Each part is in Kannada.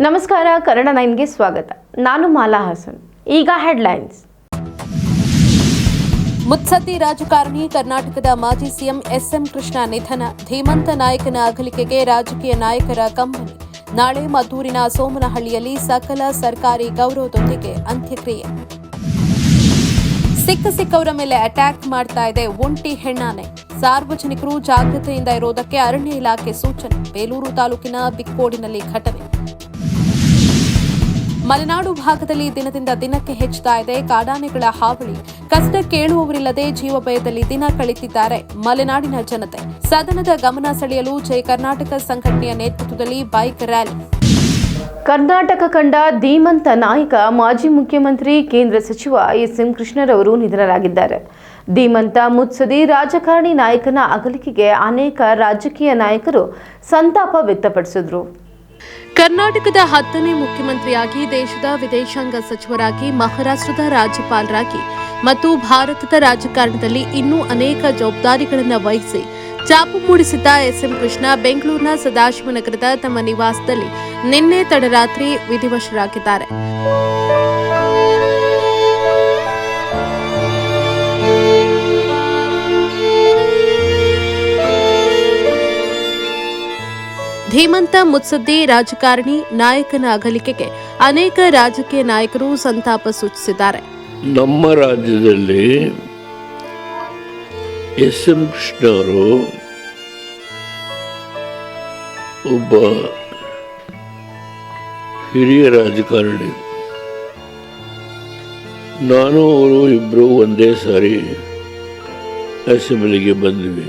ನಮಸ್ಕಾರ ಕನ್ನಡ 9ಗೆ ಸ್ವಾಗತ. ನಾನು ಮಾಲಾ ಹಸನ್. ಈಗ ಹೆಡ್ಲೈನ್ಸ್. ಮುತ್ಸದ್ದಿ ರಾಜಕಾರಣಿ ಕರ್ನಾಟಕದ ಮಾಜಿ ಸಿಎಂ ಎಸ್ಎಂ ಕೃಷ್ಣ ನಿಧನ. ಧೀಮಂತ ನಾಯಕನ ಅಗಲಿಕೆಗೆ ರಾಜಕೀಯ ನಾಯಕರ ಕಂಬನಿ. ನಾಳೆ ಮದ್ದೂರಿನ ಸೋಮನಹಳ್ಳಿಯಲ್ಲಿ ಸಕಲ ಸರ್ಕಾರಿ ಗೌರವದೊಂದಿಗೆ ಅಂತ್ಯಕ್ರಿಯೆ. ಸಿಕ್ಕವರ ಮೇಲೆ ಅಟ್ಯಾಕ್ ಮಾಡ್ತಾ ಇದೆ ಒಂಟಿ ಹೆಣ್ಣಾನೆ. ಸಾರ್ವಜನಿಕರು ಜಾಗೃತೆಯಿಂದ ಇರುವುದಕ್ಕೆ ಅರಣ್ಯ ಇಲಾಖೆ ಸೂಚನೆ. ಬೇಲೂರು ತಾಲೂಕಿನ ಬಿಕ್ಕೋಡಿನಲ್ಲಿ ಘಟನೆ. ಮಲೆನಾಡು ಭಾಗದಲ್ಲಿ ದಿನದಿಂದ ದಿನಕ್ಕೆ ಹೆಚ್ಚುತ್ತಾ ಇದೆ ಕಾಡಾನೆಗಳ ಹಾವಳಿ. ಕಷ್ಟ ಕೇಳುವವರಿಲ್ಲದೆ ಜೀವಭಯದಲ್ಲಿ ದಿನ ಕಳೆದಿದ್ದಾರೆ ಮಲೆನಾಡಿನ ಜನತೆ. ಸದನದ ಗಮನ ಸೆಳೆಯಲು ಜೈ ಕರ್ನಾಟಕ ಸಂಘಟನೆಯ ನೇತೃತ್ವದಲ್ಲಿ ಬೈಕ್ ರ್ಯಾಲಿ. ಕರ್ನಾಟಕ ಕಂಡ ಧೀಮಂತ ನಾಯಕ ಮಾಜಿ ಮುಖ್ಯಮಂತ್ರಿ ಕೇಂದ್ರ ಸಚಿವ ಎಸ್ಎಂ ಕೃಷ್ಣರವರು ನಿಧನರಾಗಿದ್ದಾರೆ. ಧೀಮಂತ ಮುತ್ಸದಿ ರಾಜಕಾರಣಿ ನಾಯಕನ ಅಗಲಿಕೆಗೆ ಅನೇಕ ರಾಜಕೀಯ ನಾಯಕರು ಸಂತಾಪ ವ್ಯಕ್ತಪಡಿಸಿದರು. ಕರ್ನಾಟಕದ 10ನೇ ಮುಖ್ಯಮಂತ್ರಿಯಾಗಿ, ದೇಶದ ವಿದೇಶಾಂಗ ಸಚಿವರಾಗಿ, ಮಹಾರಾಷ್ಟ್ರದ ರಾಜ್ಯಪಾಲರಾಗಿ ಮತ್ತು ಭಾರತದ ರಾಜಕಾರಣದಲ್ಲಿ ಇನ್ನೂ ಅನೇಕ ಜವಾಬ್ದಾರಿಗಳನ್ನು ವಹಿಸಿ ಛಾಪು ಮೂಡಿಸಿದ್ದ ಎಸ್ಎಂ ಕೃಷ್ಣ ಬೆಂಗಳೂರಿನ ಸದಾಶಿವನಗರದ ತಮ್ಮ ನಿವಾಸದಲ್ಲಿ ನಿನ್ನೆ ತಡರಾತ್ರಿ ವಿಧಿವಶರಾಗಿದ್ದಾರೆ. ಧೀಮಂತ ಮುತ್ಸದ್ದಿ ರಾಜಕಾರಣಿ ನಾಯಕನ ಅಗಲಿಕೆಗೆ ಅನೇಕ ರಾಜಕೀಯ ನಾಯಕರು ಸಂತಾಪ ಸೂಚಿಸಿದ್ದಾರೆ. ನಮ್ಮ ರಾಜ್ಯದಲ್ಲಿ ಎಸ್ಎಂ ಕೃಷ್ಣ ಅವರು ಒಬ್ಬ ಹಿರಿಯ ರಾಜಕಾರಣಿ. ನಾನು ಅವರು ಇಬ್ಬರು ಒಂದೇ ಸಾರಿ ಅಸೆಂಬ್ಲಿಗೆ ಬಂದ್ವಿ.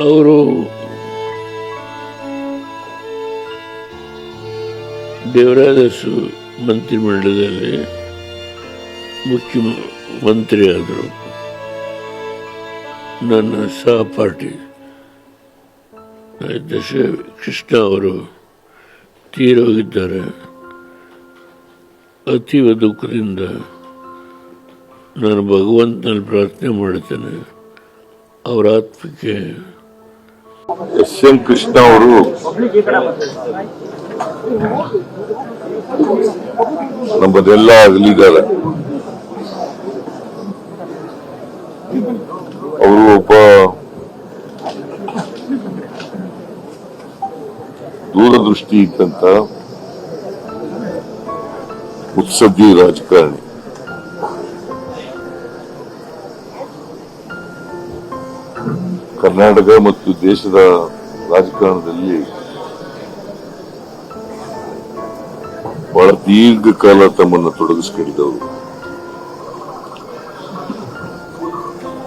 ಅವರು ದೇವರಾಜ ಮಂತ್ರಿಮಂಡಲದಲ್ಲಿ ಮುಖ್ಯಮಂತ್ರಿ ಆದರು. ನನ್ನ ಸಹಪಾಠಿ ಕೃಷ್ಣ ಅವರು ತೀರೋಗಿದ್ದಾರೆ. ಅತೀವ ದುಃಖದಿಂದ ನಾನು ಭಗವಂತನಲ್ಲಿ ಪ್ರಾರ್ಥನೆ ಮಾಡುತ್ತೇನೆ, ಅವರ ಆತ್ಮಕ್ಕೆ. ಎಸ್ಎಂ ಕೃಷ್ಣ ಅವರು ನಮ್ಮದೆಲ್ಲ ಅಗಲಿಗಾರ. ಅವರು ಒಬ್ಬ ದೂರದೃಷ್ಟಿ ಇದ್ದಂತ ಮುತ್ಸದ್ದಿ ರಾಜಕಾರಣಿ. ಕರ್ನಾಟಕ ಮತ್ತು ದೇಶದ ರಾಜಕಾರಣದಲ್ಲಿ ಬಹಳ ದೀರ್ಘಕಾಲ ತಮ್ಮನ್ನು ತೊಡಗಿಸಿಕೊಂಡಿದ್ದವರು.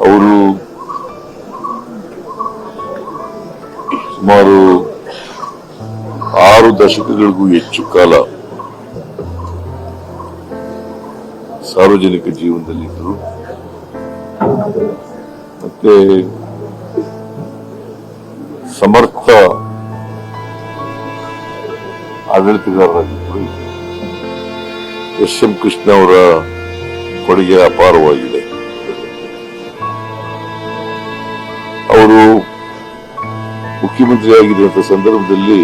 ಅವರು ಸುಮಾರು 6 ದಶಕಗಳಿಗೂ ಹೆಚ್ಚು ಕಾಲ ಸಾರ್ವಜನಿಕ ಜೀವನದಲ್ಲಿದ್ದರು. ಮತ್ತೆ ಸಮರ್ಥ ಆಡಳಿತಗಾರರಾಗಿದ್ದರು. ಎಸ್ಎಂ ಕೃಷ್ಣ ಅವರ ಕೊಡುಗೆ ಅಪಾರವಾಗಿದೆ. ಅವರು ಮುಖ್ಯಮಂತ್ರಿಯಾಗಿರುವಂತಹ ಸಂದರ್ಭದಲ್ಲಿ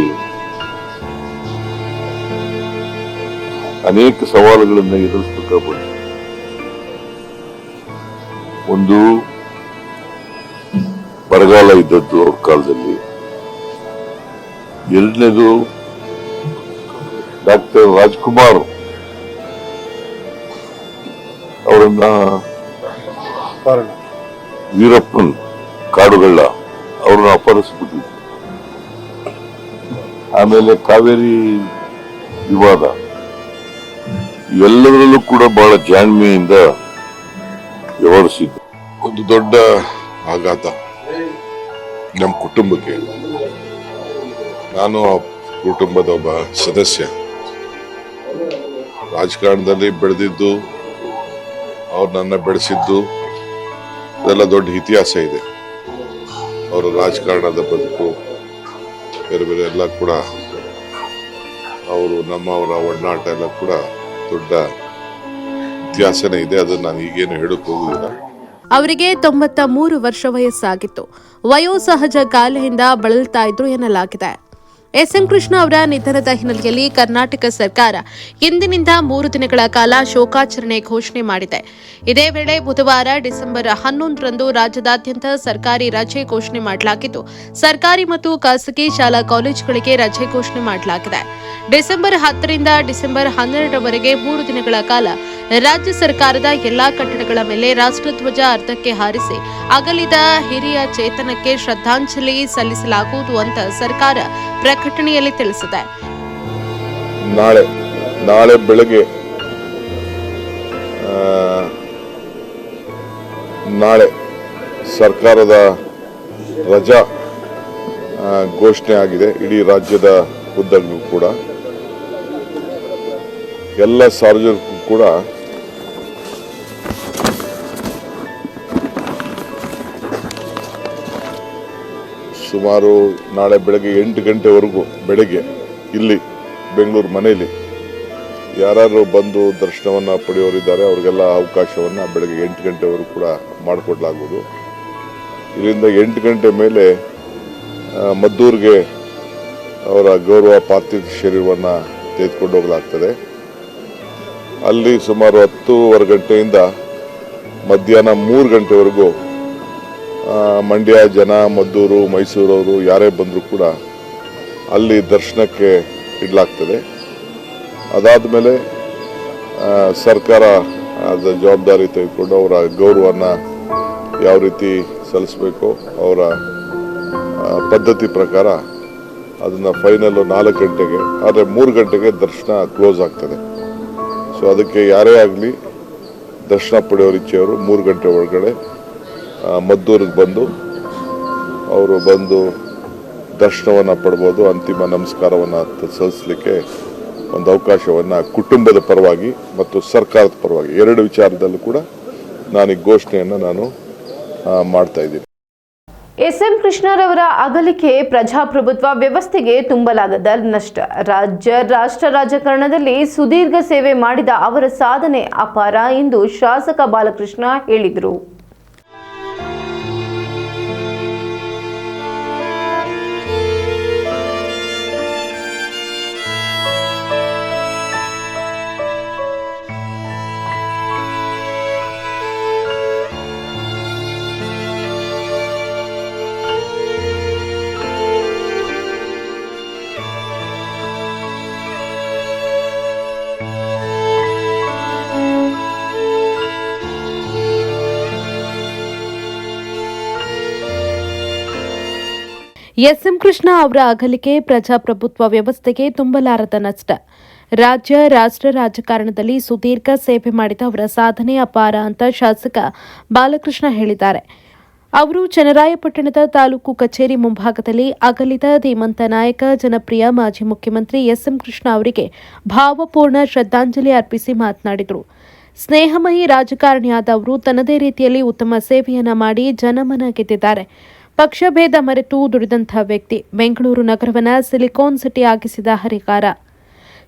ಅನೇಕ ಸವಾಲುಗಳನ್ನು ಎದುರಿಸಬೇಕಾಗ್ತದೆ. ಒಂದು, ಬರಗಾಲ ಇದ್ದದ್ದು ಅವ್ರ ಕಾಲದಲ್ಲಿ. ಎರಡನೇದು, ಡಾಕ್ಟರ್ ರಾಜ್ಕುಮಾರ್ ಅವರನ್ನ ವೀರಪ್ಪನ್ ಕಾಡುಗಳ್ಳ ಅವ್ರನ್ನ ಅಪಹರಿಸ್ಬಿಟ್ಟಿದ್ರು. ಆಮೇಲೆ ಕಾವೇರಿ ವಿವಾದ, ಇವೆಲ್ಲದರಲ್ಲೂ ಕೂಡ ಬಹಳ ಜಾಣ್ಮೆಯಿಂದ ವ್ಯವಹರಿಸಿದ್ರು. ಒಂದು ದೊಡ್ಡ ಆಘಾತ ನಮ್ಮ ಕುಟುಂಬಕ್ಕೆ. ನಾನು ಕುಟುಂಬದ ಒಬ್ಬ ಸದಸ್ಯ. ರಾಜಕಾರಣದಲ್ಲಿ ಬೆಳೆದಿದ್ದು, ಅವ್ರು ನನ್ನ ಬೆಳೆಸಿದ್ದು, ಇದೆಲ್ಲ ದೊಡ್ಡ ಇತಿಹಾಸ ಇದೆ. ಅವರ ರಾಜಕಾರಣದ ಬದುಕು ಬೇರೆ ಬೇರೆ ಎಲ್ಲ ಕೂಡ, ಅವರು ನಮ್ಮವರ ಒಡನಾಟ ಎಲ್ಲ ಕೂಡ ದೊಡ್ಡ ಇತಿಹಾಸನೇ ಇದೆ. ಅದನ್ನು ನಾನು ಈಗೇನು ಹೇಳಕ್ ಹೋಗುದಿಲ್ಲ. ಅವರಿಗೆ 93 ವರ್ಷ ವಯಸ್ಸಾಗಿತ್ತು. ವಯೋಸಹಜ ಕಾಯಿಲೆಯಿಂದ ಬಳಲ್ತಾ ಇದ್ರು ಎನ್ನಲಾಗಿದೆ. ಎಸ್ಎಂ ಕೃಷ್ಣ ಅವರ ನಿಧನದ ಹಿನ್ನೆಲೆಯಲ್ಲಿ ಕರ್ನಾಟಕ ಸರ್ಕಾರ ಇಂದಿನಿಂದ 3 ದಿನಗಳ ಕಾಲ ಶೋಕಾಚರಣೆ ಘೋಷಣೆ ಮಾಡಿದೆ. ಇದೇ ವೇಳೆ ಬುಧವಾರ ಡಿಸೆಂಬರ್ 11ರಂದು ರಾಜ್ಯದಾದ್ಯಂತ ಸರ್ಕಾರಿ ರಜೆ ಘೋಷಣೆ ಮಾಡಲಾಗಿದ್ದು, ಸರ್ಕಾರಿ ಮತ್ತು ಖಾಸಗಿ ಶಾಲಾ ಕಾಲೇಜುಗಳಿಗೆ ರಜೆ ಘೋಷಣೆ ಮಾಡಲಾಗಿದೆ. ಡಿಸೆಂಬರ್ 10ರಿಂದ ಡಿಸೆಂಬರ್ 12ರವರೆಗೆ 3 ದಿನಗಳ ಕಾಲ ರಾಜ್ಯ ಸರ್ಕಾರದ ಎಲ್ಲಾ ಕಟ್ಟಡಗಳ ಮೇಲೆ ರಾಷ್ಟ್ರಧ್ವಜ ಅರ್ಧಕ್ಕೆ ಹಾರಿಸಿ ಅಗಲಿದ ಹಿರಿಯ ಚೇತನಕ್ಕೆ ಶ್ರದ್ಧಾಂಜಲಿ ಸಲ್ಲಿಸಲಾಗುವುದು ಅಂತ ಸರ್ಕಾರ ಪ್ರಕಟಣೆಯಲ್ಲಿ ತಿಳಿಸಿದೆ. ನಾಳೆ ಬೆಳಗ್ಗೆ ಸರ್ಕಾರದ ರಜಾ ಘೋಷಣೆ ಆಗಿದೆ. ಇಡೀ ರಾಜ್ಯದ ಉದ್ದಕ್ಕೂ ಕೂಡ ಎಲ್ಲ ಸಾರ್ವಜನಿಕರು ಕೂಡ ಸುಮಾರು ನಾಳೆ ಬೆಳಗ್ಗೆ 8 ಗಂಟೆವರೆಗೂ ಬೆಳಗ್ಗೆ ಇಲ್ಲಿ ಬೆಂಗಳೂರು ಮನೆಯಲ್ಲಿ ಯಾರು ಬಂದು ದರ್ಶನವನ್ನು ಪಡೆಯೋರಿದ್ದಾರೆ ಅವರಿಗೆಲ್ಲ ಅವಕಾಶವನ್ನು ಬೆಳಗ್ಗೆ 8 ಗಂಟೆವರೆಗೂ ಕೂಡ ಮಾಡಿಕೊಡ್ಲಾಗುವುದು. ಇಲ್ಲಿಂದ 8 ಗಂಟೆ ಮೇಲೆ ಮದ್ದೂರಿಗೆ ಅವರ ಗೌರವ ಪಾರ್ಥಿವ ಶರೀರವನ್ನು ತೆಗೆದುಕೊಂಡು ಹೋಗಲಾಗ್ತದೆ. ಅಲ್ಲಿ ಸುಮಾರು 10:15 ಗಂಟೆಯಿಂದ ಮಧ್ಯಾಹ್ನ 3 ಗಂಟೆವರೆಗೂ ಮಂಡ್ಯ ಜನ, ಮದ್ದೂರು, ಮೈಸೂರವರು ಯಾರೇ ಬಂದರೂ ಕೂಡ ಅಲ್ಲಿ ದರ್ಶನಕ್ಕೆ ಇಡಲಾಗ್ತದೆ. ಅದಾದ ಮೇಲೆ ಸರ್ಕಾರ ಅದರ ಜವಾಬ್ದಾರಿ ತೆಗೆದುಕೊಂಡು ಅವರ ಗೌರವವನ್ನು ಯಾವ ರೀತಿ ಸಲ್ಲಿಸಬೇಕು ಅವರ ಪದ್ಧತಿ ಪ್ರಕಾರ ಅದನ್ನು ಫೈನಲ್ಲು 4 ಗಂಟೆಗೆ, ಆದರೆ 3 ಗಂಟೆಗೆ ದರ್ಶನ ಕ್ಲೋಸ್ ಆಗ್ತದೆ. ಸೊ ಅದಕ್ಕೆ ಯಾರೇ ಆಗಲಿ ದರ್ಶನ ಪಡೆಯೋರು ಇಚ್ಛೆಯವರು 3 ಗಂಟೆ ಒಳಗಡೆ ಮದ್ದೂರಿಗೆ ಬಂದು ಅವರು ಬಂದು ದರ್ಶನವನ್ನು ಪಡ್ಬೋದು. ಅಂತಿಮ ನಮಸ್ಕಾರವನ್ನು ಸಲ್ಲಿಸಲಿಕ್ಕೆ ಒಂದು ಅವಕಾಶವನ್ನು ಕುಟುಂಬದ ಪರವಾಗಿ ಮತ್ತು ಸರ್ಕಾರದ ಪರವಾಗಿ 2 ವಿಚಾರದಲ್ಲೂ ಕೂಡ ನಾನು ಈ ಘೋಷಣೆಯನ್ನು ನಾನು ಮಾಡ್ತಾ ಇದ್ದೀನಿ. ಎಸ್ಎಂ ಕೃಷ್ಣರವರ ಅಗಲಿಕೆ ಪ್ರಜಾಪ್ರಭುತ್ವ ವ್ಯವಸ್ಥೆಗೆ ತುಂಬಲಾಗದ ನಷ್ಟ. ರಾಷ್ಟ್ರ ರಾಜಕಾರಣದಲ್ಲಿ ಸುದೀರ್ಘ ಸೇವೆ ಮಾಡಿದ ಅವರ ಸಾಧನೆ ಅಪಾರ ಎಂದು ಶಾಸಕ ಬಾಲಕೃಷ್ಣ ಹೇಳಿದರು. ಎಸ್ಎಂ ಕೃಷ್ಣ ಅವರ ಅಗಲಿಕೆ ಪ್ರಜಾಪ್ರಭುತ್ವ ವ್ಯವಸ್ಥೆಗೆ ತುಂಬಲಾರದ ನಷ್ಟ. ರಾಷ್ಟ್ರ ರಾಜಕಾರಣದಲ್ಲಿ ಸುದೀರ್ಘ ಸೇವೆ ಮಾಡಿದ ಅವರ ಸಾಧನೆ ಅಪಾರ ಅಂತ ಶಾಸಕ ಬಾಲಕೃಷ್ಣ ಹೇಳಿದ್ದಾರೆ. ಅವರು ಚನ್ನರಾಯಪಟ್ಟಣದ ತಾಲೂಕು ಕಚೇರಿ ಮುಂಭಾಗದಲ್ಲಿ ಅಗಲಿದ ಧೀಮಂತ ನಾಯಕ, ಜನಪ್ರಿಯ ಮಾಜಿ ಮುಖ್ಯಮಂತ್ರಿ ಎಸ್ಎಂ ಕೃಷ್ಣ ಅವರಿಗೆ ಭಾವಪೂರ್ಣ ಶ್ರದ್ಧಾಂಜಲಿ ಅರ್ಪಿಸಿ ಮಾತನಾಡಿದರು. ಸ್ನೇಹಮಯಿ ರಾಜಕಾರಣಿಯಾದ ಅವರು ತನ್ನದೇ ರೀತಿಯಲ್ಲಿ ಉತ್ತಮ ಸೇವೆಯನ್ನ ಮಾಡಿ ಜನಮನ ಗೆದ್ದಿದ್ದಾರೆ. ಪಕ್ಷಭೇದ ಮರೆತು ದುಡಿದಂಥ ವ್ಯಕ್ತಿ. ಬೆಂಗಳೂರು ನಗರವನ್ನ ಸಿಲಿಕಾನ್ ಸಿಟಿ ಆಗಿಸಿದ ಹರಿಕಾರ.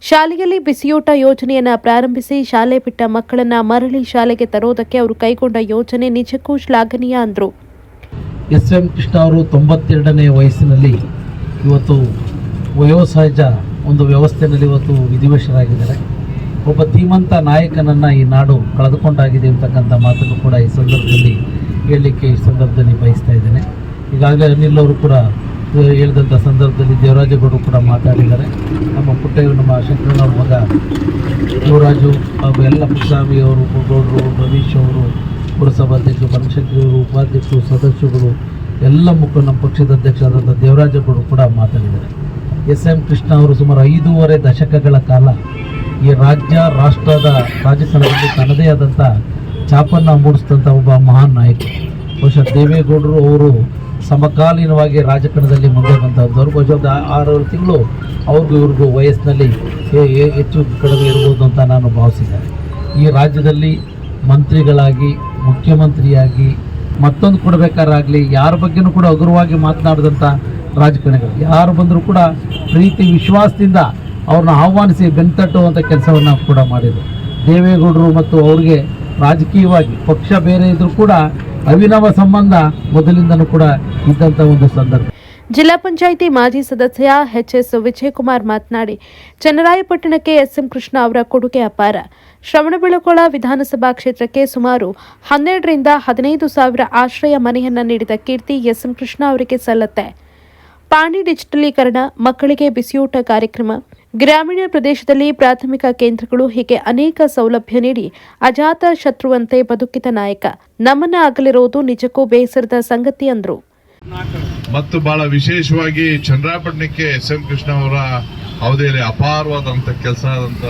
ಶಾಲೆಯಲ್ಲಿ ಬಿಸಿಯೂಟ ಯೋಜನೆಯನ್ನ ಪ್ರಾರಂಭಿಸಿ ಶಾಲೆ ಬಿಟ್ಟ ಮಕ್ಕಳನ್ನ ಮರಳಿ ಶಾಲೆಗೆ ತರೋದಕ್ಕೆ ಅವರು ಕೈಗೊಂಡ ಯೋಜನೆ ನಿಜಕ್ಕೂ ಶ್ಲಾಘನೀಯ ಅಂದರು. ಎಸ್ಎಂ ಕೃಷ್ಣ ಅವರು 92ನೇ ವಯಸ್ಸಿನಲ್ಲಿ ಇವತ್ತು ವಯೋಸಹಜ ಒಂದು ವ್ಯವಸ್ಥೆಯಲ್ಲಿ ಇವತ್ತು ವಿಧಿವಶರಾಗಿದ್ದಾರೆ. ಒಬ್ಬ ಧೀಮಂತ ನಾಯಕನನ್ನು ಈ ನಾಡು ಕಳೆದುಕೊಂಡಾಗಿದೆ ಅಂತಕ್ಕಂಥ ಮಾತನ್ನು ಕೂಡ ಈ ಸಂದರ್ಭದಲ್ಲಿ ಹೇಳಲಿಕ್ಕೆ ಈ ಸಂದರ್ಭದಲ್ಲಿ ಬಯಸ್ತಾ ಇದ್ದೇನೆ. ಈಗಾಗಲೇ ಅನಿಲ್ ಅವರು ಕೂಡ ಹೇಳಿದಂಥ ಸಂದರ್ಭದಲ್ಲಿ ದೇವರಾಜೇಗೌಡರು ಕೂಡ ಮಾತಾಡಿದ್ದಾರೆ. ನಮ್ಮ ನಮ್ಮ ಶಂಕರಣ್ಣವ್ರ ಮಗ ಯುವರಾಜು ಹಾಗೂ ಎಲ್ಲ ಪುಟ್ಟಸ್ವಾಮಿ ಅವರು, ಗೌಡರು, ರವೀಶ್ ಅವರು, ಪುರಸಭಾಧ್ಯಕ್ಷರು, ಬನಶಂಕರಿ ಅವರು, ಉಪಾಧ್ಯಕ್ಷರು, ಸದಸ್ಯರುಗಳು ಎಲ್ಲ ನಮ್ಮ ಪಕ್ಷದ ಅಧ್ಯಕ್ಷರಾದಂಥ ದೇವರಾಜೇಗೌಡರು ಕೂಡ ಮಾತಾಡಿದ್ದಾರೆ. ಎಸ್ಎಂ ಕೃಷ್ಣ ಅವರು ಸುಮಾರು 5.5 ದಶಕಗಳ ಕಾಲ ಈ ರಾಷ್ಟ್ರದ ರಾಜಕಾರಣದಲ್ಲಿ ತನ್ನದೇ ಆದಂಥ ಛಾಪನ್ನು ಮೂಡಿಸಿದಂಥ ಒಬ್ಬ ಮಹಾನ್ ನಾಯಕ. ಬಹುಶಃ ದೇವೇಗೌಡರು ಅವರು ಸಮಕಾಲೀನವಾಗಿ ರಾಜಕಾರಣದಲ್ಲಿ ಮುಂದೆ ಬಂದವರು. ಬಹುಶಃ 6 ತಿಂಗಳು ಅವ್ರಿಗೂ ಇವ್ರಿಗೂ ವಯಸ್ಸಿನಲ್ಲಿ ಹೆಚ್ಚು ಕಡಿಮೆ ಇರ್ಬೋದು ಅಂತ ನಾನು ಭಾವಿಸಿದ್ದೇನೆ. ಈ ರಾಜ್ಯದಲ್ಲಿ ಮಂತ್ರಿಗಳಾಗಿ, ಮುಖ್ಯಮಂತ್ರಿಯಾಗಿ, ಮತ್ತೊಂದು ಕೊಡಬೇಕಾರಾಗಲಿ ಯಾರ ಬಗ್ಗೆನೂ ಕೂಡ ಹಗುರವಾಗಿ ಮಾತನಾಡಿದಂಥ ರಾಜಕಾರಣಿಗಳು. ಯಾರು ಬಂದರೂ ಕೂಡ ಪ್ರೀತಿ ವಿಶ್ವಾಸದಿಂದ ಅವ್ರನ್ನ ಆಹ್ವಾನಿಸಿ ಬೆಂತಟ್ಟುವಂಥ ಕೆಲಸವನ್ನು ಕೂಡ ಮಾಡಿದರು. ದೇವೇಗೌಡರು ಮತ್ತು ಅವ್ರಿಗೆ ರಾಜಕೀಯವಾಗಿ ಪಕ್ಷ ಬೇರೆ ಇದ್ರೂ ಕೂಡ ಅವಿನವ ಸಂಬಂಧ ಮೊದಲಿಂದನೂ ಕೂಡ ಇದ್ದಂಥ ಒಂದು ಸಂದರ್ಭ. ಜಿಲ್ಲಾ ಪಂಚಾಯಿತಿ ಮಾಜಿ ಸದಸ್ಯ ಎಚ್ಎಸ್ ವಿಜಯಕುಮಾರ್ ಮಾತನಾಡಿ, ಚನ್ನರಾಯಪಟ್ಟಣಕ್ಕೆ ಎಸ್ಎಂ ಕೃಷ್ಣ ಅವರ ಕೊಡುಗೆ ಅಪಾರ. ಶ್ರವಣಬೆಳಗೊಳ ವಿಧಾನಸಭಾ ಕ್ಷೇತ್ರಕ್ಕೆ ಸುಮಾರು 12ರಿಂದ 15 ಸಾವಿರ ಆಶ್ರಯ ಮನೆಯನ್ನ ನೀಡಿದ ಕೀರ್ತಿ ಎಸ್ಎಂ ಕೃಷ್ಣ ಅವರಿಗೆ ಸಲ್ಲುತ್ತೆ. ಪಾಣಿ ಡಿಜಿಟಲೀಕರಣ, ಮಕ್ಕಳಿಗೆ ಬಿಸಿಯೂಟ ಕಾರ್ಯಕ್ರಮ, ಗ್ರಾಮೀಣ ಪ್ರದೇಶದಲ್ಲಿ ಪ್ರಾಥಮಿಕ ಕೇಂದ್ರಗಳು ಹೀಗೆ ಅನೇಕ ಸೌಲಭ್ಯ ನೀಡಿ ಅಜಾತ ಶತ್ರುವಂತೆ ಬದುಕಿದ ನಾಯಕ ನಮ್ಮನ್ನ ಅಗಲಿರೋದು ನಿಜಕ್ಕೂ ಬೇಸರದ ಸಂಗತಿ ಅಂದ್ರು. ಮತ್ತು ಬಹಳ ವಿಶೇಷವಾಗಿ ಚನ್ನರಾಯಪಟ್ಟಣಕ್ಕೆ ಎಸ್ಎಂ ಕೃಷ್ಣ ಅವರ ಅವಧಿಯಲ್ಲಿ ಅಪಾರವಾದಂಥ ಕೆಲಸ ಆದಂಥ